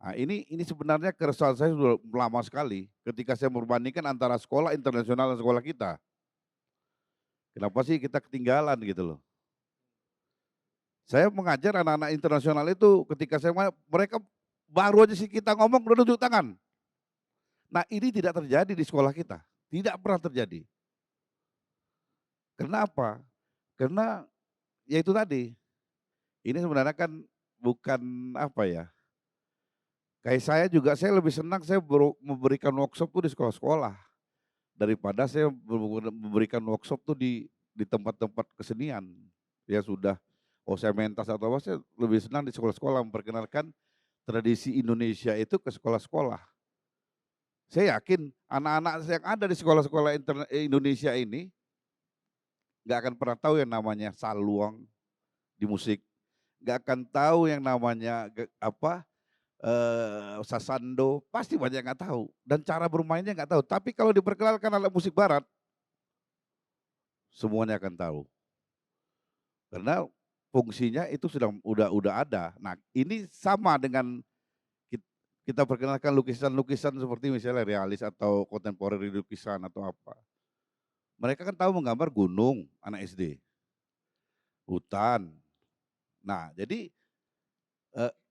Nah, ini sebenarnya keresahan saya sudah lama sekali ketika saya membandingkan antara sekolah internasional dan sekolah kita. Kenapa sih kita ketinggalan gitu loh. Saya mengajar anak-anak internasional itu ketika mereka baru aja sih kita ngomong udah tunjuk tangan. Nah ini tidak terjadi di sekolah kita, tidak pernah terjadi. Kenapa? Karena ya itu tadi, ini sebenarnya kan bukan apa ya, kayak saya juga, saya lebih senang saya memberikan workshop tuh di sekolah-sekolah daripada saya memberikan workshop tuh di tempat-tempat kesenian. Ya sudah, saya mentas atau apa, saya lebih senang di sekolah-sekolah memperkenalkan tradisi Indonesia itu ke sekolah-sekolah. Saya yakin anak-anak yang ada di sekolah-sekolah Indonesia ini nggak akan pernah tahu yang namanya saluang di musik, nggak akan tahu yang namanya sasando, pasti banyak yang nggak tahu dan cara bermainnya nggak tahu. Tapi kalau diperkenalkan alat musik barat, semuanya akan tahu. Karena fungsinya itu udah ada. Nah, ini sama dengan kita perkenalkan lukisan-lukisan seperti misalnya realis atau kontemporer lukisan atau apa. Mereka kan tahu menggambar gunung, anak SD, hutan. Nah, jadi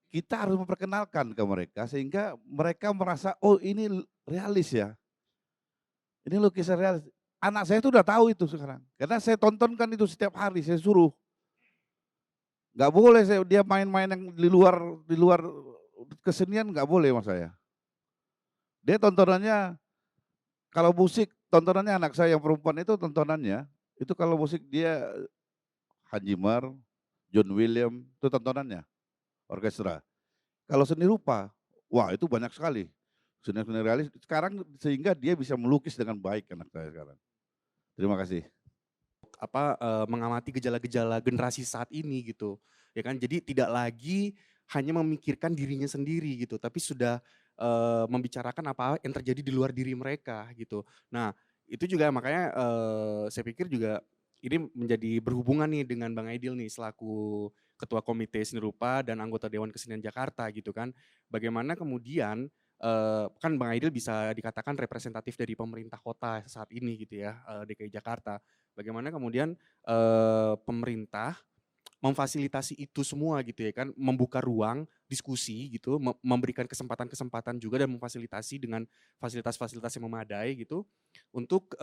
kita harus memperkenalkan ke mereka sehingga mereka merasa, oh ini realis ya. Ini lukisan realis. Anak saya itu udah tahu itu sekarang. Karena saya tontonkan itu setiap hari, saya suruh. Nggak boleh dia main-main yang di luar kesenian, nggak boleh mas saya. Dia tontonannya, kalau musik, tontonannya anak saya yang perempuan itu tontonannya, itu kalau musik dia Hans Zimmer, John Williams, itu tontonannya, orkestra. Kalau seni rupa, wah itu banyak sekali. Seni realis, sekarang sehingga dia bisa melukis dengan baik anak saya sekarang. Terima kasih. Mengamati gejala-gejala generasi saat ini gitu, ya kan? Jadi tidak lagi hanya memikirkan dirinya sendiri gitu, tapi sudah membicarakan apa yang terjadi di luar diri mereka gitu. Nah itu juga makanya saya pikir juga ini menjadi berhubungan nih dengan Bang Aidil nih selaku Ketua Komite Seni Rupa dan anggota Dewan Kesenian Jakarta gitu kan. Bagaimana kemudian kan Bang Aidil bisa dikatakan representatif dari pemerintah kota saat ini gitu ya, DKI Jakarta. Bagaimana kemudian pemerintah memfasilitasi itu semua gitu ya kan, membuka ruang diskusi gitu, memberikan kesempatan-kesempatan juga dan memfasilitasi dengan fasilitas-fasilitas yang memadai gitu untuk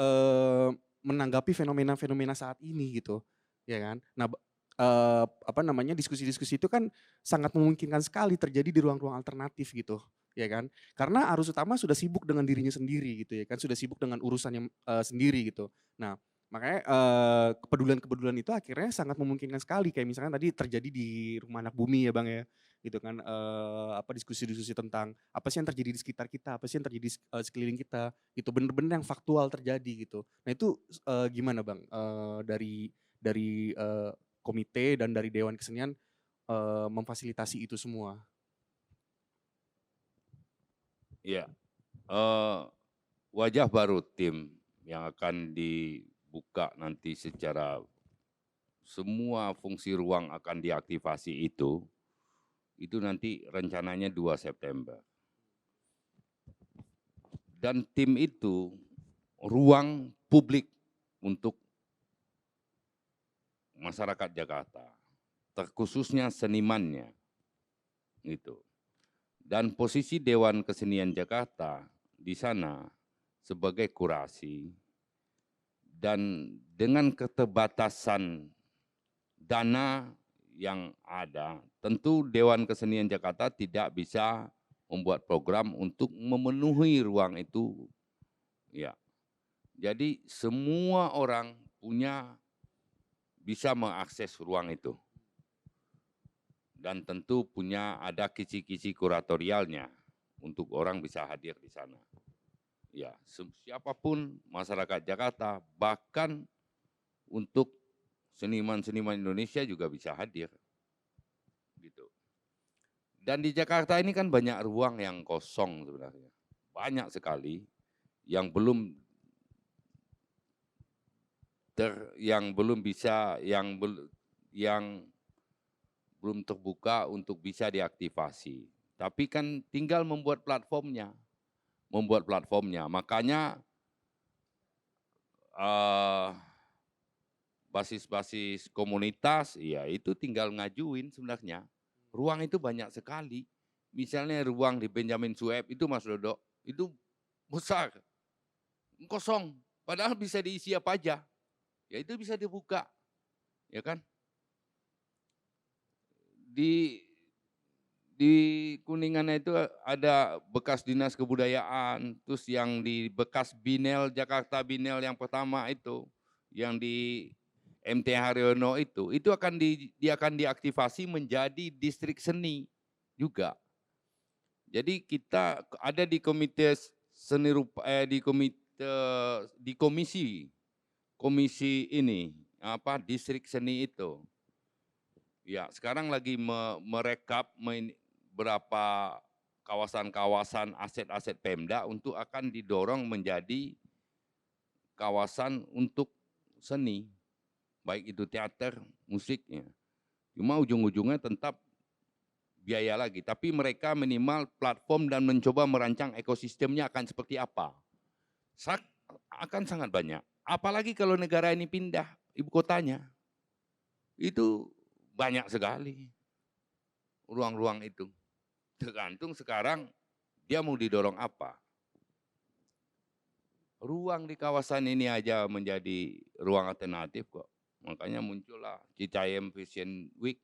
menanggapi fenomena-fenomena saat ini gitu, ya kan. Nah, diskusi-diskusi itu kan sangat memungkinkan sekali terjadi di ruang-ruang alternatif gitu, ya kan. Karena arus utama sudah sibuk dengan dirinya sendiri gitu ya kan, sudah sibuk dengan urusannya sendiri gitu. Nah, makanya kepedulian-kepedulian itu akhirnya sangat memungkinkan sekali kayak misalkan tadi terjadi di Rumah Anak Bumi ya Bang ya, gitu kan, diskusi-diskusi tentang apa sih yang terjadi di sekitar kita, apa sih yang terjadi sekeliling kita, gitu bener-bener yang faktual terjadi gitu. Nah itu gimana Bang dari komite dan dari Dewan Kesenian memfasilitasi itu semua? Iya, wajah baru tim yang akan dibuka nanti secara semua fungsi ruang akan diaktifasi itu Itu nanti rencananya 2 September. Dan tim itu ruang publik untuk masyarakat Jakarta, terkhususnya senimannya. Gitu. Dan posisi Dewan Kesenian Jakarta di sana sebagai kurasi, dan dengan keterbatasan dana yang ada, tentu Dewan Kesenian Jakarta tidak bisa membuat program untuk memenuhi ruang itu. Ya. Jadi semua orang bisa mengakses ruang itu. Dan tentu ada kisi-kisi kuratorialnya untuk orang bisa hadir di sana. Ya, siapapun masyarakat Jakarta, bahkan untuk seniman-seniman Indonesia juga bisa hadir. Gitu. Dan di Jakarta ini kan banyak ruang yang kosong sebenarnya. Banyak sekali yang belum belum terbuka untuk bisa diaktifasi. Tapi kan tinggal membuat platformnya. Makanya basis-basis komunitas, ya itu tinggal ngajuin sebenarnya. Ruang itu banyak sekali. Misalnya ruang di Benjamin Sueb itu Mas Dodo, itu besar, kosong. Padahal bisa diisi apa aja. Ya itu bisa dibuka, ya kan? Di Kuningan itu ada bekas dinas kebudayaan, terus yang di bekas Binel, Jakarta Binel yang pertama itu, yang di MT Haryono itu akan diaktifasi menjadi distrik seni juga. Jadi kita ada di komite seni rupa, di komisi ini, distrik seni itu. Ya, sekarang lagi merekap berapa kawasan-kawasan aset-aset Pemda untuk akan didorong menjadi kawasan untuk seni, baik itu teater, musiknya. Cuma ujung-ujungnya tetap biaya lagi, tapi mereka minimal platform dan mencoba merancang ekosistemnya akan seperti apa. Akan sangat banyak. Apalagi kalau negara ini pindah ibu kotanya, itu banyak sekali ruang-ruang itu. Tergantung sekarang dia mau didorong apa. Ruang di kawasan ini aja menjadi ruang alternatif kok. Makanya muncullah Citayam Fashion Week.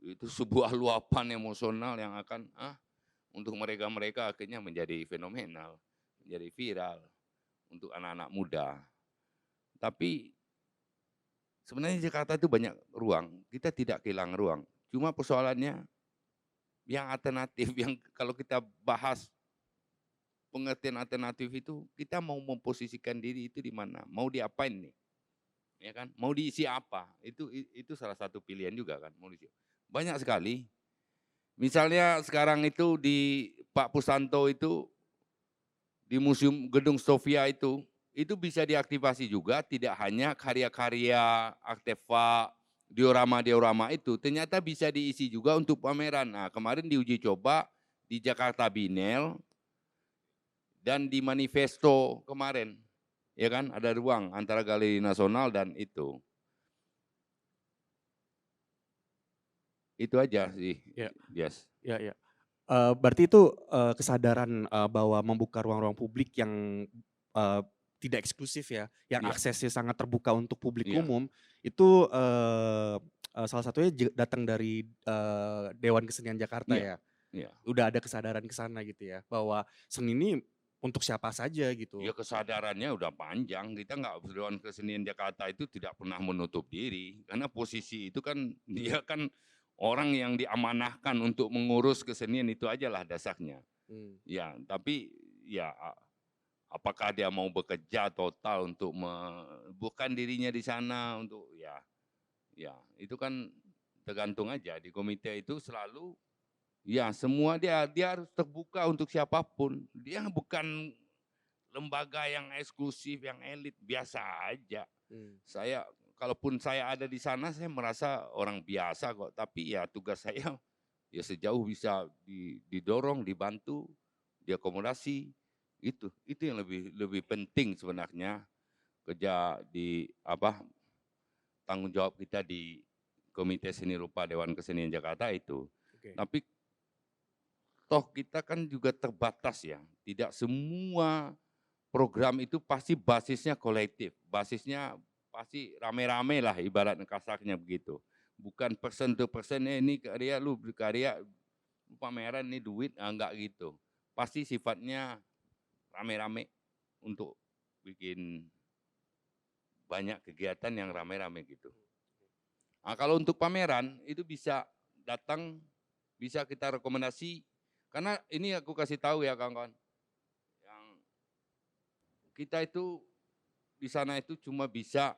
Itu sebuah luapan emosional yang akan untuk mereka akhirnya menjadi fenomenal, menjadi viral untuk anak-anak muda. Tapi sebenarnya Jakarta itu banyak ruang, kita tidak kehilangan ruang. Cuma persoalannya yang alternatif, yang kalau kita bahas pengertian alternatif itu, kita mau memposisikan diri itu di mana, mau diapain nih, ya kan? Mau diisi apa? Itu salah satu pilihan juga kan. Banyak sekali. Misalnya sekarang itu di Pak Pusanto itu di Museum Gedung Sofia itu bisa diaktifasi juga, tidak hanya karya-karya artefak, diorama itu ternyata bisa diisi juga untuk pameran. Nah, kemarin diuji coba di Jakarta Binel dan di Manifesto kemarin, ya kan, ada ruang antara Galeri Nasional dan itu. Itu aja sih. Ya. Yes. Ya. Berarti itu kesadaran bahwa membuka ruang-ruang publik yang tidak eksklusif ya, yang aksesnya sangat terbuka untuk publik umum, itu salah satunya datang dari Dewan Kesenian Jakarta ya. Udah ada kesadaran ke sana gitu ya, bahwa seni ini untuk siapa saja gitu. Ya kesadarannya udah panjang, kita nggak, Dewan Kesenian Jakarta itu tidak pernah menutup diri, karena posisi itu kan dia kan orang yang diamanahkan untuk mengurus kesenian, itu aja lah dasarnya. Ya, tapi ya apakah dia mau bekerja total untuk bukan dirinya di sana untuk ya itu kan tergantung aja. Di komite itu selalu ya semua dia harus terbuka untuk siapapun. Dia bukan lembaga yang eksklusif, yang elit, biasa aja. Kalaupun saya ada di sana, saya merasa orang biasa kok, tapi ya tugas saya Ya sejauh bisa didorong, dibantu, diakomodasi, itu yang lebih penting sebenarnya kerja di tanggung jawab kita di Komite Seni Rupa Dewan Kesenian Jakarta itu. Oke. Tapi toh kita kan juga terbatas ya, tidak semua program itu pasti basisnya kolektif, basisnya pasti rame-rame lah ibaratnya kasarnya begitu. Bukan persen to persen, ini karya lu berkarya, pameran ini duit, enggak gitu. Pasti sifatnya rame-rame untuk bikin banyak kegiatan yang rame-rame gitu. Nah, kalau untuk pameran itu bisa datang, bisa kita rekomendasi, karena ini aku kasih tahu ya kawan-kawan, yang kita itu di sana itu cuma bisa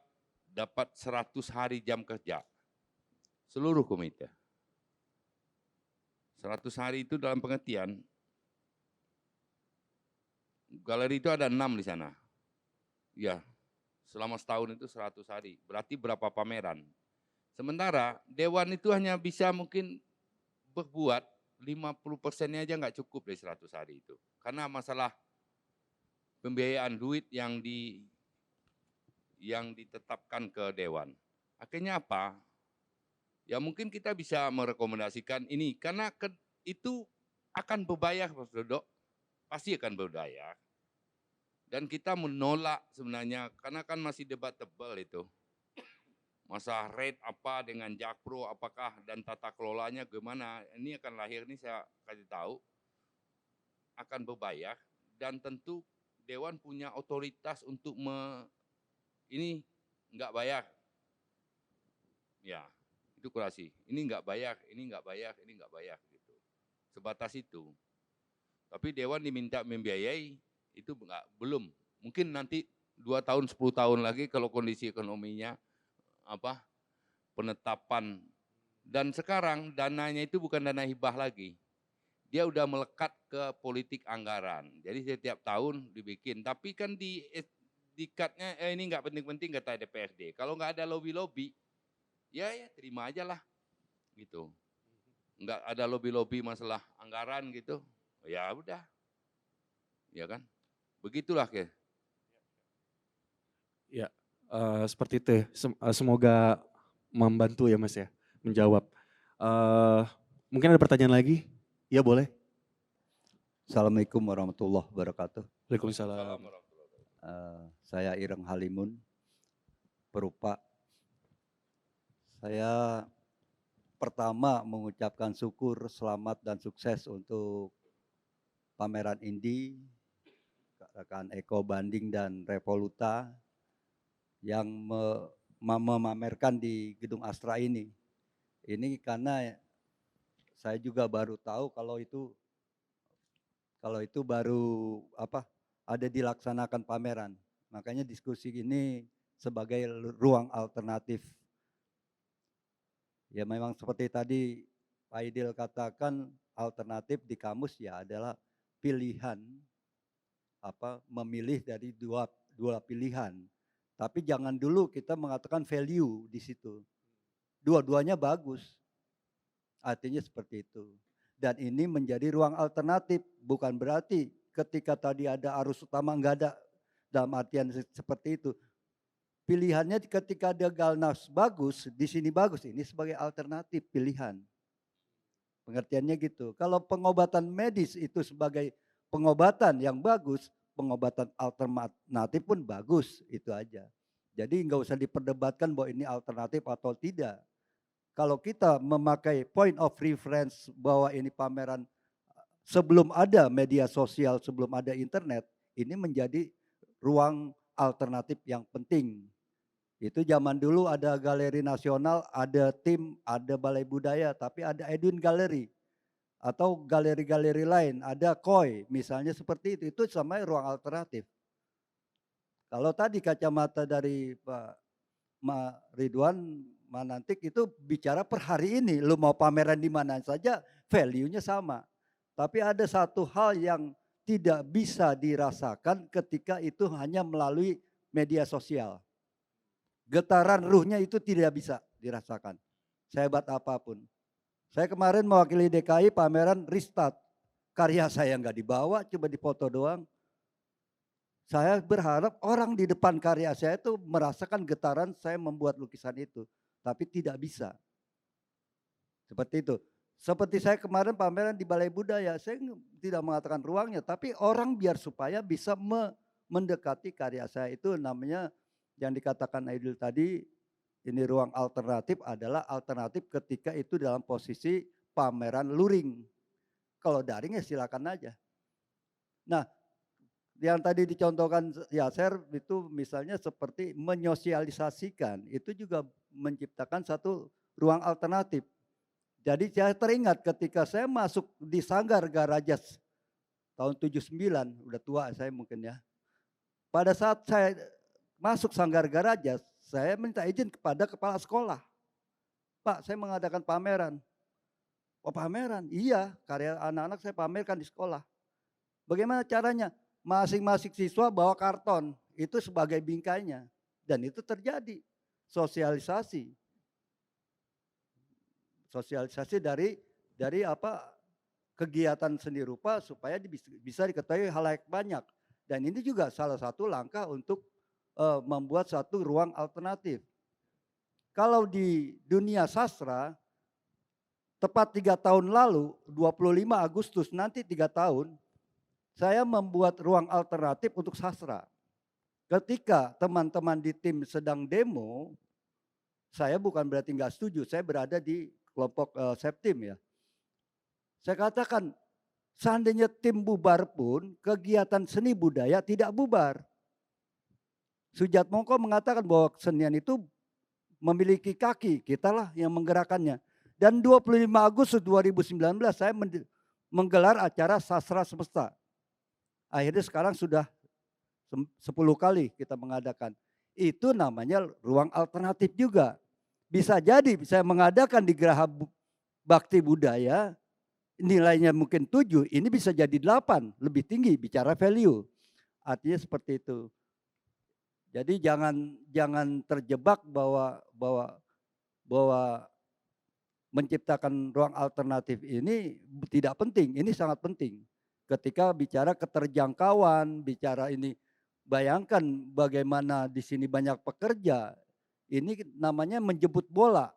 dapat 100 hari jam kerja, seluruh komite. 100 hari itu dalam pengertian, galeri itu ada 6 di sana. Ya, selama setahun itu 100 hari, berarti berapa pameran. Sementara Dewan itu hanya bisa mungkin berbuat 50%-nya aja nggak cukup dari 100 hari itu. Karena masalah pembiayaan duit yang ditetapkan ke Dewan. Akhirnya apa? Ya mungkin kita bisa merekomendasikan ini, karena itu akan berbayar, Mas Dodo. Pasti akan berbayar. Dan kita menolak sebenarnya, karena kan masih debatable itu. Masa rate apa dengan Jakpro, apakah dan tata kelolanya gimana, ini akan lahir, ini saya kasih tahu, akan berbayar, dan tentu Dewan punya otoritas untuk ini enggak bayar. Ya, itu kurasi. Ini enggak bayar, ini enggak bayar, ini enggak bayar gitu. Sebatas itu. Tapi Dewan diminta membiayai, itu belum. Mungkin nanti 2 tahun, 10 tahun lagi kalau kondisi ekonominya penetapan, dan sekarang dananya itu bukan dana hibah lagi, dia udah melekat ke politik anggaran, jadi setiap tahun dibikin, tapi kan dikatnya ini nggak penting-penting kata DPRD, kalau nggak ada lobby-lobby, ya terima aja lah, gitu, nggak ada lobby-lobby masalah anggaran gitu, ya udah, ya kan, begitulah ya. Ya, seperti itu ya. Semoga membantu ya Mas ya, menjawab. Mungkin ada pertanyaan lagi? Ya boleh. Assalamualaikum warahmatullahi wabarakatuh. Waalaikumsalam. Saya Ireng Halimun, perupa. Saya pertama mengucapkan syukur, selamat dan sukses untuk pameran Indi, rekan Eko Banding dan Revoluta yang memamerkan di Gedung Astra ini. Ini karena saya juga baru tahu kalau itu baru ada dilaksanakan pameran. Makanya diskusi ini sebagai ruang alternatif. Ya memang seperti tadi Pak Idil katakan, alternatif di kamus ya adalah pilihan, memilih dari dua pilihan. Tapi jangan dulu kita mengatakan value di situ. Dua-duanya bagus. Artinya seperti itu. Dan ini menjadi ruang alternatif, bukan berarti ketika tadi ada arus utama enggak ada, dalam artian seperti itu. Pilihannya ketika ada Galnas bagus, di sini bagus, ini sebagai alternatif pilihan. Pengertiannya gitu. Kalau pengobatan medis itu sebagai pengobatan yang bagus, pengobatan alternatif pun bagus, itu aja. Jadi enggak usah diperdebatkan bahwa ini alternatif atau tidak. Kalau kita memakai point of reference bahwa ini pameran sebelum ada media sosial, sebelum ada internet, ini menjadi ruang alternatif yang penting. Itu zaman dulu ada Galeri Nasional, ada tim, ada Balai Budaya, tapi ada Edwin Gallery. Atau galeri-galeri lain, ada KOI, misalnya seperti itu sama ruang alternatif. Kalau tadi kacamata dari Pak Ridwan Manantik itu bicara per hari ini, lu mau pameran di mana saja value-nya sama. Tapi ada satu hal yang tidak bisa dirasakan ketika itu hanya melalui media sosial. Getaran ruhnya itu tidak bisa dirasakan, sehebat apapun. Saya kemarin mewakili DKI pameran Restart. Karya saya nggak dibawa, cuma dipoto doang. Saya berharap orang di depan karya saya itu merasakan getaran saya membuat lukisan itu. Tapi tidak bisa. Seperti itu. Seperti saya kemarin pameran di Balai Budaya, saya tidak mengatakan ruangnya, tapi orang biar supaya bisa mendekati karya saya. Itu namanya yang dikatakan Aidil tadi, ini ruang alternatif adalah alternatif ketika itu dalam posisi pameran luring. Kalau daring ya silakan aja. Nah, yang tadi dicontohkan Yaser itu misalnya seperti menyosialisasikan, itu juga menciptakan satu ruang alternatif. Jadi saya teringat ketika saya masuk di Sanggar Garajas tahun 79, udah tua saya mungkin ya. Pada saat saya masuk Sanggar Garajas, saya minta izin kepada kepala sekolah. Pak, saya mengadakan pameran. Oh pameran? Iya, karya anak-anak saya pamerkan di sekolah. Bagaimana caranya? Masing-masing siswa bawa karton, itu sebagai bingkainya. Dan itu terjadi, sosialisasi. Sosialisasi dari apa kegiatan seni rupa supaya bisa diketahui halayak banyak. Dan ini juga salah satu langkah untuk membuat satu ruang alternatif. Kalau di dunia sastra, tepat 3 tahun lalu, 25 Agustus nanti 3 tahun, saya membuat ruang alternatif untuk sastra. Ketika teman-teman di tim sedang demo, saya bukan berarti nggak setuju, saya berada di kelompok Septim ya. Saya katakan, seandainya tim bubar pun, kegiatan seni budaya tidak bubar. Sujatmoko mengatakan bahwa kesenian itu memiliki kaki, kitalah yang menggerakkannya. Dan 25 Agustus 2019 saya menggelar acara Sastra Semesta. Akhirnya sekarang sudah 10 kali kita mengadakan. Itu namanya ruang alternatif juga. Bisa jadi saya mengadakan di Geraha Bakti Budaya, nilainya mungkin 7, ini bisa jadi 8, lebih tinggi bicara value. Artinya seperti itu. Jadi jangan terjebak bahwa menciptakan ruang alternatif ini tidak penting, ini sangat penting. Ketika bicara keterjangkauan, bicara ini, bayangkan bagaimana di sini banyak pekerja, ini namanya menjemput bola.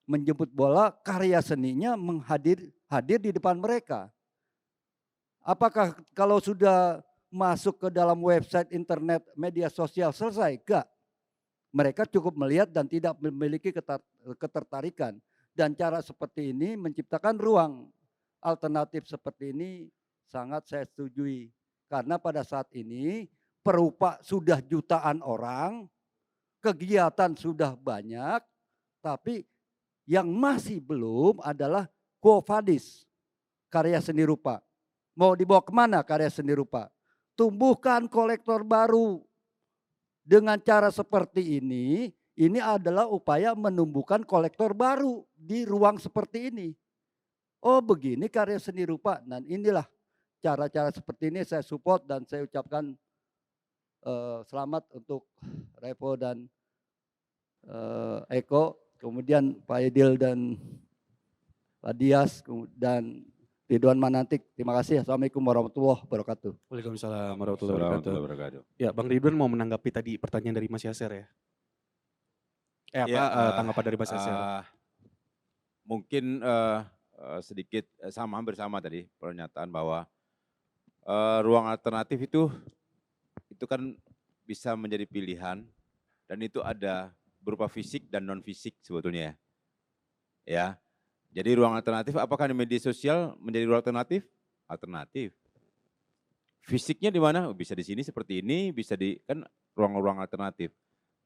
Menjemput bola, karya seninya hadir di depan mereka. Apakah kalau sudah masuk ke dalam website, internet, media sosial selesai? Enggak. Mereka cukup melihat dan tidak memiliki ketertarikan. Dan cara seperti ini menciptakan ruang alternatif seperti ini sangat saya setujui. Karena pada saat ini perupa sudah jutaan orang, kegiatan sudah banyak, tapi yang masih belum adalah Quo Vadis, karya seni rupa. Mau dibawa kemana karya seni rupa? Tumbuhkan kolektor baru. Dengan cara seperti ini adalah upaya menumbuhkan kolektor baru di ruang seperti ini. Oh begini karya seni rupa, dan inilah cara-cara seperti ini saya support dan saya ucapkan selamat untuk Revo dan Eko, kemudian Pak Edil dan Pak Dias, dan Ridwan Manantik. Terima kasih. Assalamualaikum warahmatullahi wabarakatuh. Waalaikumsalam warahmatullahi wabarakatuh. Ya, Bang Ridwan mau menanggapi tadi pertanyaan dari Mas Yaser ya? Tanggapan dari Mas Yaser? Mungkin sedikit hampir sama tadi pernyataan bahwa ruang alternatif itu kan bisa menjadi pilihan dan itu ada berupa fisik dan non fisik sebetulnya ya. Jadi ruang alternatif apakah di media sosial menjadi ruang alternatif? Alternatif. Fisiknya di mana? Bisa di sini seperti ini, bisa di kan ruang-ruang alternatif.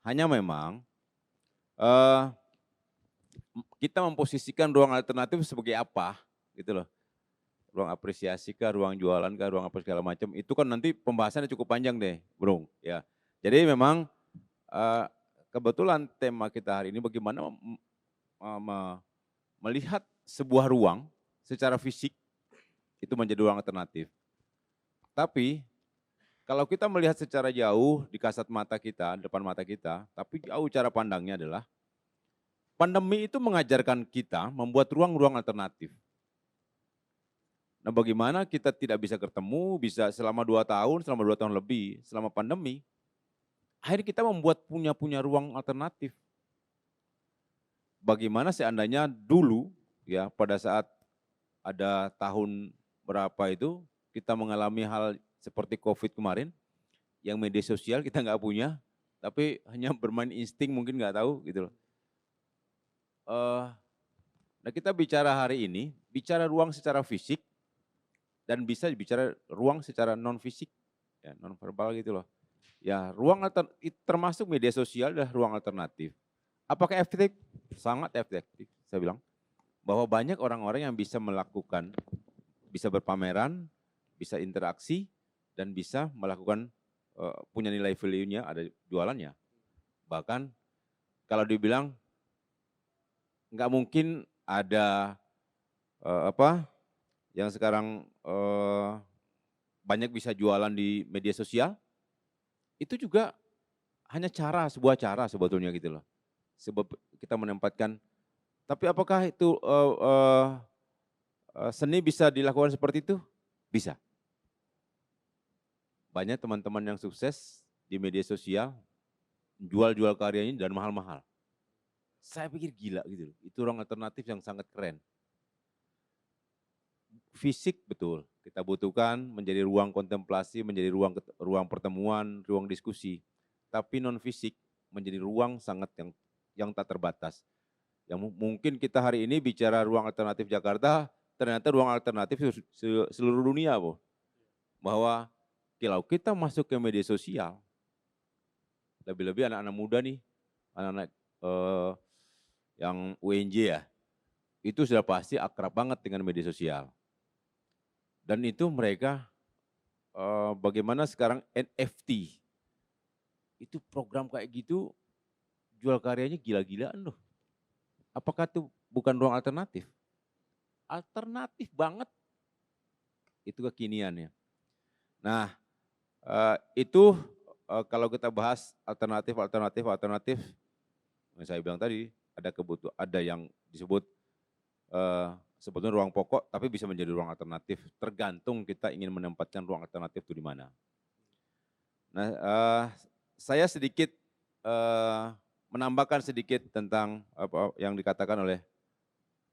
Hanya memang kita memposisikan ruang alternatif sebagai apa gitu loh. Ruang apresiasi kah, ruang jualan kah, ruang apa segala macam. Itu kan nanti pembahasannya cukup panjang deh, Bro. Ya. Jadi memang kebetulan tema kita hari ini bagaimana melihat sebuah ruang secara fisik itu menjadi ruang alternatif. Tapi kalau kita melihat secara jauh di kasat mata kita, depan mata kita, tapi jauh cara pandangnya adalah pandemi itu mengajarkan kita membuat ruang-ruang alternatif. Nah, bagaimana kita tidak bisa ketemu, bisa selama 2 tahun, selama 2 tahun lebih, selama pandemi, akhirnya kita membuat punya ruang alternatif. Bagaimana seandainya dulu, ya pada saat ada tahun berapa itu, kita mengalami hal seperti COVID kemarin, yang media sosial kita nggak punya, tapi hanya bermain insting mungkin nggak tahu gitu loh. Nah kita bicara hari ini, bicara ruang secara fisik, dan bisa bicara ruang secara non fisik, ya, non verbal gitu loh. Ya ruang termasuk media sosial adalah ruang alternatif. Apakah efektif? Sangat efektif, saya bilang. Bahwa banyak orang-orang yang bisa melakukan, bisa berpameran, bisa interaksi, dan bisa melakukan punya nilai value-nya, ada jualannya. Bahkan kalau dibilang nggak mungkin ada yang sekarang banyak bisa jualan di media sosial, itu juga hanya sebuah cara sebetulnya gitu loh. Sebab kita menempatkan, tapi apakah itu seni bisa dilakukan seperti itu? Bisa. Banyak teman-teman yang sukses di media sosial, jual karyanya dan mahal-mahal. Saya pikir gila gitu loh, itu ruang alternatif yang sangat keren. Fisik betul, kita butuhkan menjadi ruang kontemplasi, menjadi ruang pertemuan, ruang diskusi. Tapi non fisik menjadi ruang sangat yang tak terbatas. Yang mungkin kita hari ini bicara ruang alternatif Jakarta, ternyata ruang alternatif seluruh dunia, Bu. Bahwa kalau kita masuk ke media sosial, lebih-lebih anak-anak muda nih, anak-anak yang UNJ ya, itu sudah pasti akrab banget dengan media sosial. Dan itu mereka bagaimana sekarang NFT, itu program kayak gitu, jual karyanya gila-gilaan loh. Apakah itu bukan ruang alternatif? Alternatif banget, itu kekiniannya. Nah itu kalau kita bahas alternatif, yang saya bilang tadi, ada yang disebut sebetulnya ruang pokok, tapi bisa menjadi ruang alternatif, tergantung kita ingin menempatkan ruang alternatif itu di mana. Nah, saya sedikit menambahkan sedikit tentang apa yang dikatakan oleh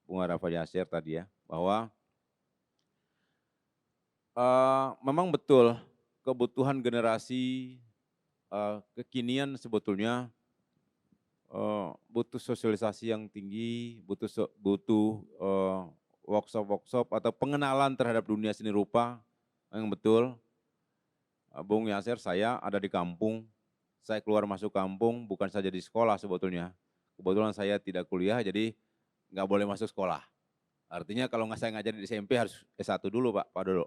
Bung Rafa Yasir tadi ya, bahwa memang betul kebutuhan generasi kekinian sebetulnya butuh sosialisasi yang tinggi, butuh workshop atau pengenalan terhadap dunia seni rupa yang betul. Bung Yasir, saya ada di kampung, saya keluar masuk kampung bukan saja di sekolah sebetulnya. Kebetulan saya tidak kuliah, jadi nggak boleh masuk sekolah. Artinya kalau nggak saya ngajar di SMP harus S1 dulu Pak Dodo.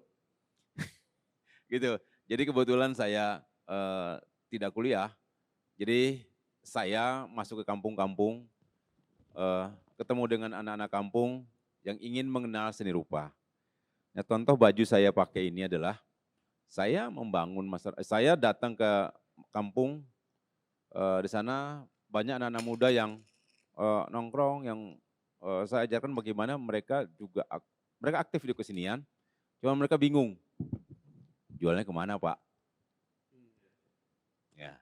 Gitu. Jadi kebetulan saya tidak kuliah, jadi saya masuk ke kampung-kampung, ketemu dengan anak-anak kampung yang ingin mengenal seni rupa. Nah, contoh baju saya pakai ini adalah saya membangun saya datang ke kampung, di sana banyak anak-anak muda yang nongkrong, yang saya ajarkan bagaimana mereka aktif di kesenian, cuma mereka bingung, jualnya kemana Pak? Ya.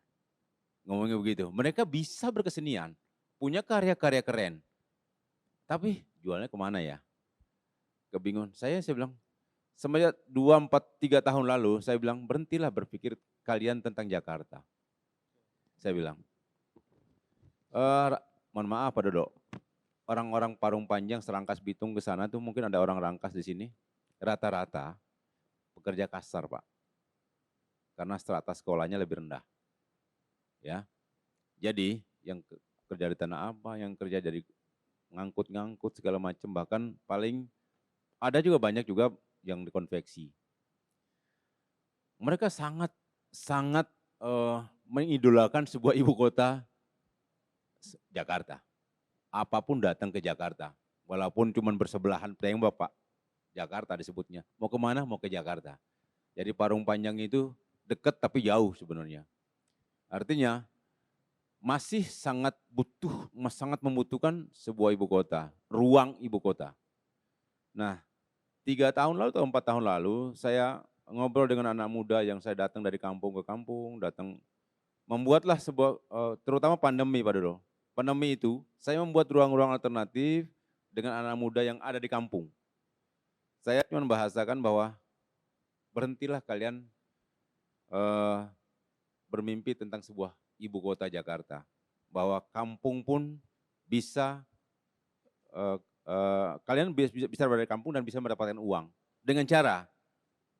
Ngomongnya begitu, mereka bisa berkesenian, punya karya-karya keren, tapi jualnya kemana ya? Kebingungan, saya bilang, semenjak 2, 4, 3 tahun lalu, saya bilang berhentilah berpikir kalian tentang Jakarta. Saya bilang, mohon maaf Pak Dodo, orang-orang Parung Panjang, Serangkas Bitung ke sana tuh mungkin ada orang Rangkas di sini, rata-rata pekerja kasar Pak, karena strata sekolahnya lebih rendah. Ya, jadi yang kerja di Tanah Abang, yang kerja dari ngangkut segala macam, bahkan paling ada juga banyak juga yang di konveksi. Mereka sangat mengidolakan sebuah ibu kota Jakarta. Apapun datang ke Jakarta, walaupun cuma bersebelahan, tembok Pak, Jakarta disebutnya. Mau kemana? Mau ke Jakarta. Jadi Parung Panjang itu dekat tapi jauh sebenarnya. Artinya masih sangat membutuhkan sebuah ibu kota, ruang ibu kota. Nah, 3 tahun lalu atau 4 tahun lalu saya ngobrol dengan anak muda yang saya datang dari kampung ke kampung, membuatlah sebuah, terutama pandemi Pak Dodo. Pandemi itu saya membuat ruang-ruang alternatif dengan anak muda yang ada di kampung. Saya cuma bahasakan bahwa berhentilah kalian bermimpi tentang sebuah ibu kota Jakarta, bahwa kampung pun bisa kalian bisa berada di kampung dan bisa mendapatkan uang dengan cara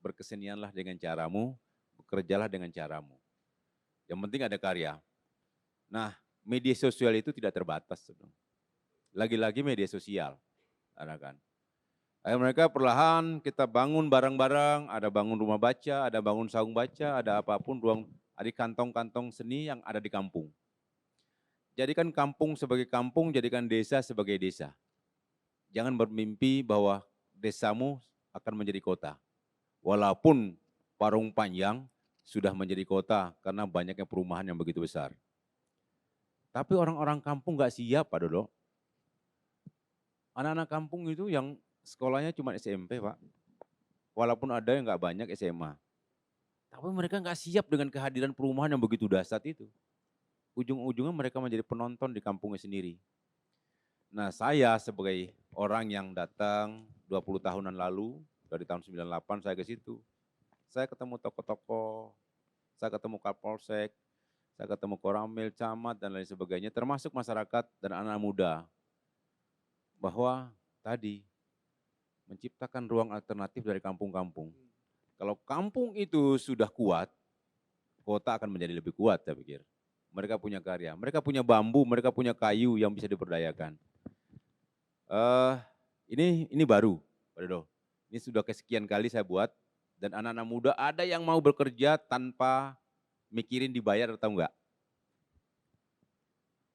berkesenianlah dengan caramu, bekerjalah dengan caramu. Yang penting ada karya. Nah, media sosial itu tidak terbatas. Lagi-lagi media sosial, kan. Ayo mereka perlahan kita bangun bareng-bareng, ada bangun rumah baca, ada bangun saung baca, ada apapun ruang, ada kantong-kantong seni yang ada di kampung. Jadikan kampung sebagai kampung, jadikan desa sebagai desa. Jangan bermimpi bahwa desamu akan menjadi kota. Walaupun Parung Panjang sudah menjadi kota karena banyaknya perumahan yang begitu besar. Tapi orang-orang kampung nggak siap Pak Dodo. Anak-anak kampung itu yang sekolahnya cuma SMP Pak. Walaupun ada yang nggak banyak SMA. Tapi mereka nggak siap dengan kehadiran perumahan yang begitu dahsyat itu. Ujung-ujungnya mereka menjadi penonton di kampungnya sendiri. Nah saya sebagai orang yang datang 20 tahunan lalu, dari tahun 98 saya ke situ. Saya ketemu tokoh-tokoh, saya ketemu Kapolsek, saya ketemu Koramil, Camat dan lain sebagainya, termasuk masyarakat dan anak muda. Bahwa tadi menciptakan ruang alternatif dari kampung-kampung. Kalau kampung itu sudah kuat, kota akan menjadi lebih kuat saya pikir. Mereka punya karya, mereka punya bambu, mereka punya kayu yang bisa diberdayakan. Ini baru, Pak Dodo. Ini sudah kesekian kali saya buat, dan anak-anak muda ada yang mau bekerja tanpa mikirin dibayar atau enggak.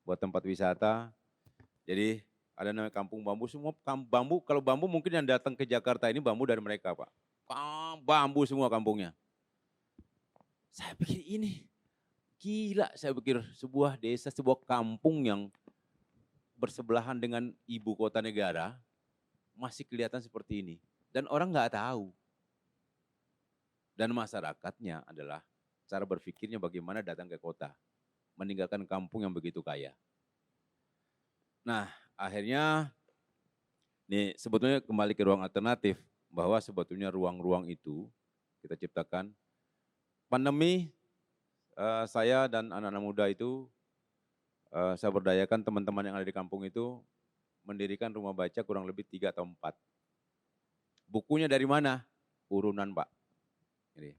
Buat tempat wisata, jadi ada namanya kampung bambu, semua bambu, kalau bambu mungkin yang datang ke Jakarta ini bambu dari mereka Pak. Bambu semua kampungnya. Saya pikir ini gila, saya pikir sebuah desa, sebuah kampung yang bersebelahan dengan ibu kota negara masih kelihatan seperti ini. Dan orang nggak tahu. Dan masyarakatnya adalah cara berpikirnya bagaimana datang ke kota. Meninggalkan kampung yang begitu kaya. Nah akhirnya nih sebetulnya kembali ke ruang alternatif. Bahwa sebetulnya ruang-ruang itu kita ciptakan. Pandemi saya dan anak-anak muda itu saya berdayakan teman-teman yang ada di kampung itu mendirikan rumah baca kurang lebih 3 atau 4. Bukunya dari mana? Urunan Pak. Ini.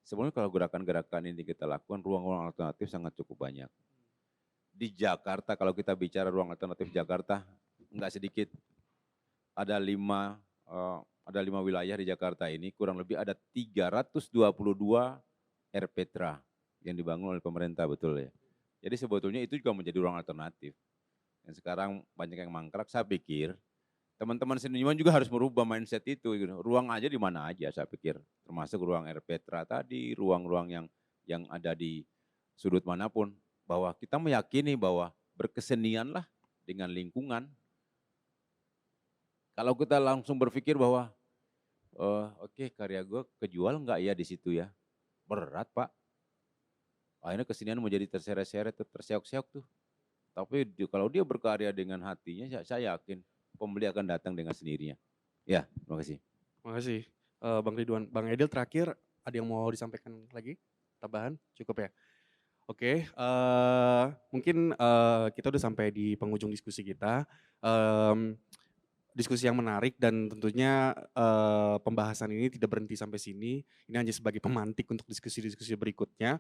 Sebenarnya kalau gerakan-gerakan ini kita lakukan, ruang-ruang alternatif sangat cukup banyak. Di Jakarta, kalau kita bicara ruang alternatif Jakarta, enggak sedikit. Ada 5 wilayah di Jakarta ini, kurang lebih ada 322 RPTRA yang dibangun oleh pemerintah, betul ya. Jadi sebetulnya itu juga menjadi ruang alternatif. Yang sekarang banyak yang mangkrak, saya pikir teman-teman seniman juga harus merubah mindset itu. Ruang aja di mana aja saya pikir. Termasuk ruang RPTRA tadi, ruang-ruang yang ada di sudut manapun. Bahwa kita meyakini bahwa berkesenianlah dengan lingkungan. Kalau kita langsung berpikir bahwa, oke, karya gue kejual enggak ya di situ ya? Berat Pak. Akhirnya kesenian menjadi terseret-seret, terseok-seok tuh. Tapi kalau dia berkarya dengan hatinya, saya yakin pembeli akan datang dengan sendirinya. Ya, terima kasih. Terima kasih Bang Ridwan. Bang Edil terakhir ada yang mau disampaikan lagi? Tambahan? Cukup ya? Oke, mungkin kita udah sampai di penghujung diskusi kita. Diskusi yang menarik dan tentunya pembahasan ini tidak berhenti sampai sini. Ini hanya sebagai pemantik untuk diskusi-diskusi berikutnya.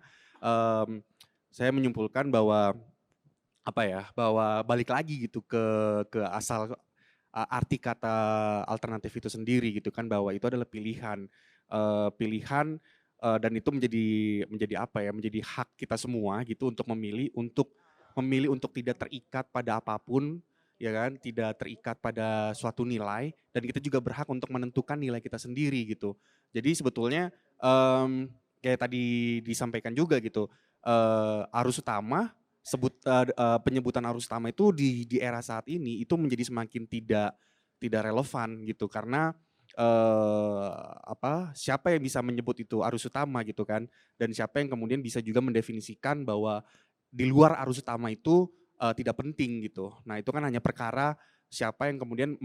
Saya menyimpulkan bahwa bahwa balik lagi gitu ke asal arti kata alternatif itu sendiri gitu kan, bahwa itu adalah pilihan dan itu menjadi hak kita semua gitu untuk memilih untuk tidak terikat pada apapun, ya kan, tidak terikat pada suatu nilai, dan kita juga berhak untuk menentukan nilai kita sendiri gitu. Jadi sebetulnya kayak tadi disampaikan juga gitu, arus utama penyebutan arus utama itu di era saat ini itu menjadi semakin tidak relevan gitu karena siapa yang bisa menyebut itu arus utama gitu kan, dan siapa yang kemudian bisa juga mendefinisikan bahwa di luar arus utama itu tidak penting gitu. Nah itu kan hanya perkara siapa yang kemudian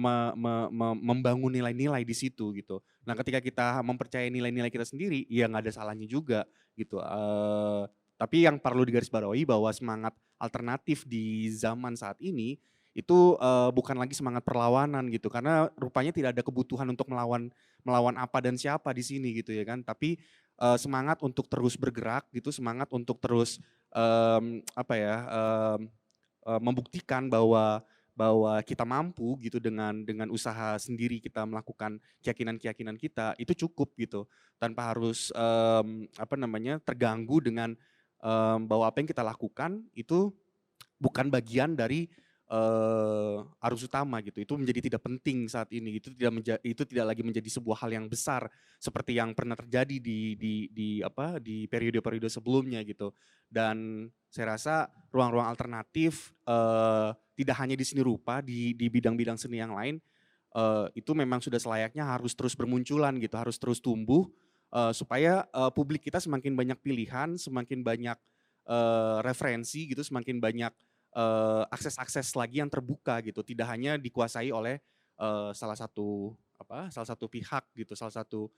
membangun nilai-nilai di situ gitu. Nah ketika kita mempercayai nilai-nilai kita sendiri, ya nggak ada salahnya juga gitu. Tapi yang perlu digarisbawahi bahwa semangat alternatif di zaman saat ini itu bukan lagi semangat perlawanan gitu, karena rupanya tidak ada kebutuhan untuk melawan apa dan siapa di sini gitu ya kan. Tapi semangat untuk terus bergerak gitu, semangat untuk terus membuktikan bahwa kita mampu gitu dengan usaha sendiri kita melakukan keyakinan-keyakinan kita itu cukup gitu, tanpa harus terganggu dengan bahwa apa yang kita lakukan itu bukan bagian dari arus utama gitu. Itu menjadi tidak penting saat ini. Itu tidak lagi menjadi sebuah hal yang besar seperti yang pernah terjadi di periode-periode sebelumnya gitu. Dan saya rasa ruang-ruang alternatif tidak hanya di seni rupa, di bidang-bidang seni yang lain itu memang sudah selayaknya harus terus bermunculan gitu, harus terus tumbuh supaya publik kita semakin banyak pilihan, semakin banyak referensi gitu, semakin banyak akses-akses lagi yang terbuka gitu, tidak hanya dikuasai oleh salah satu pihak gitu, salah satu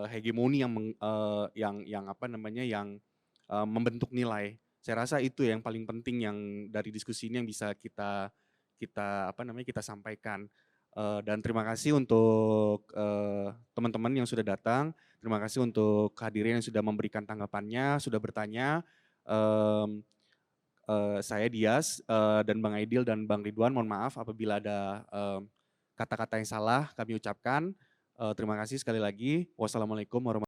hegemoni yang membentuk nilai. Saya rasa itu yang paling penting yang dari diskusi ini yang bisa kita sampaikan. Dan terima kasih untuk teman-teman yang sudah datang, terima kasih untuk hadirin yang sudah memberikan tanggapannya, sudah bertanya. Saya Dias dan Bang Aidil dan Bang Ridwan, mohon maaf apabila ada kata-kata yang salah kami ucapkan. Terima kasih sekali lagi. Wassalamualaikum warahmatullahi wabarakatuh.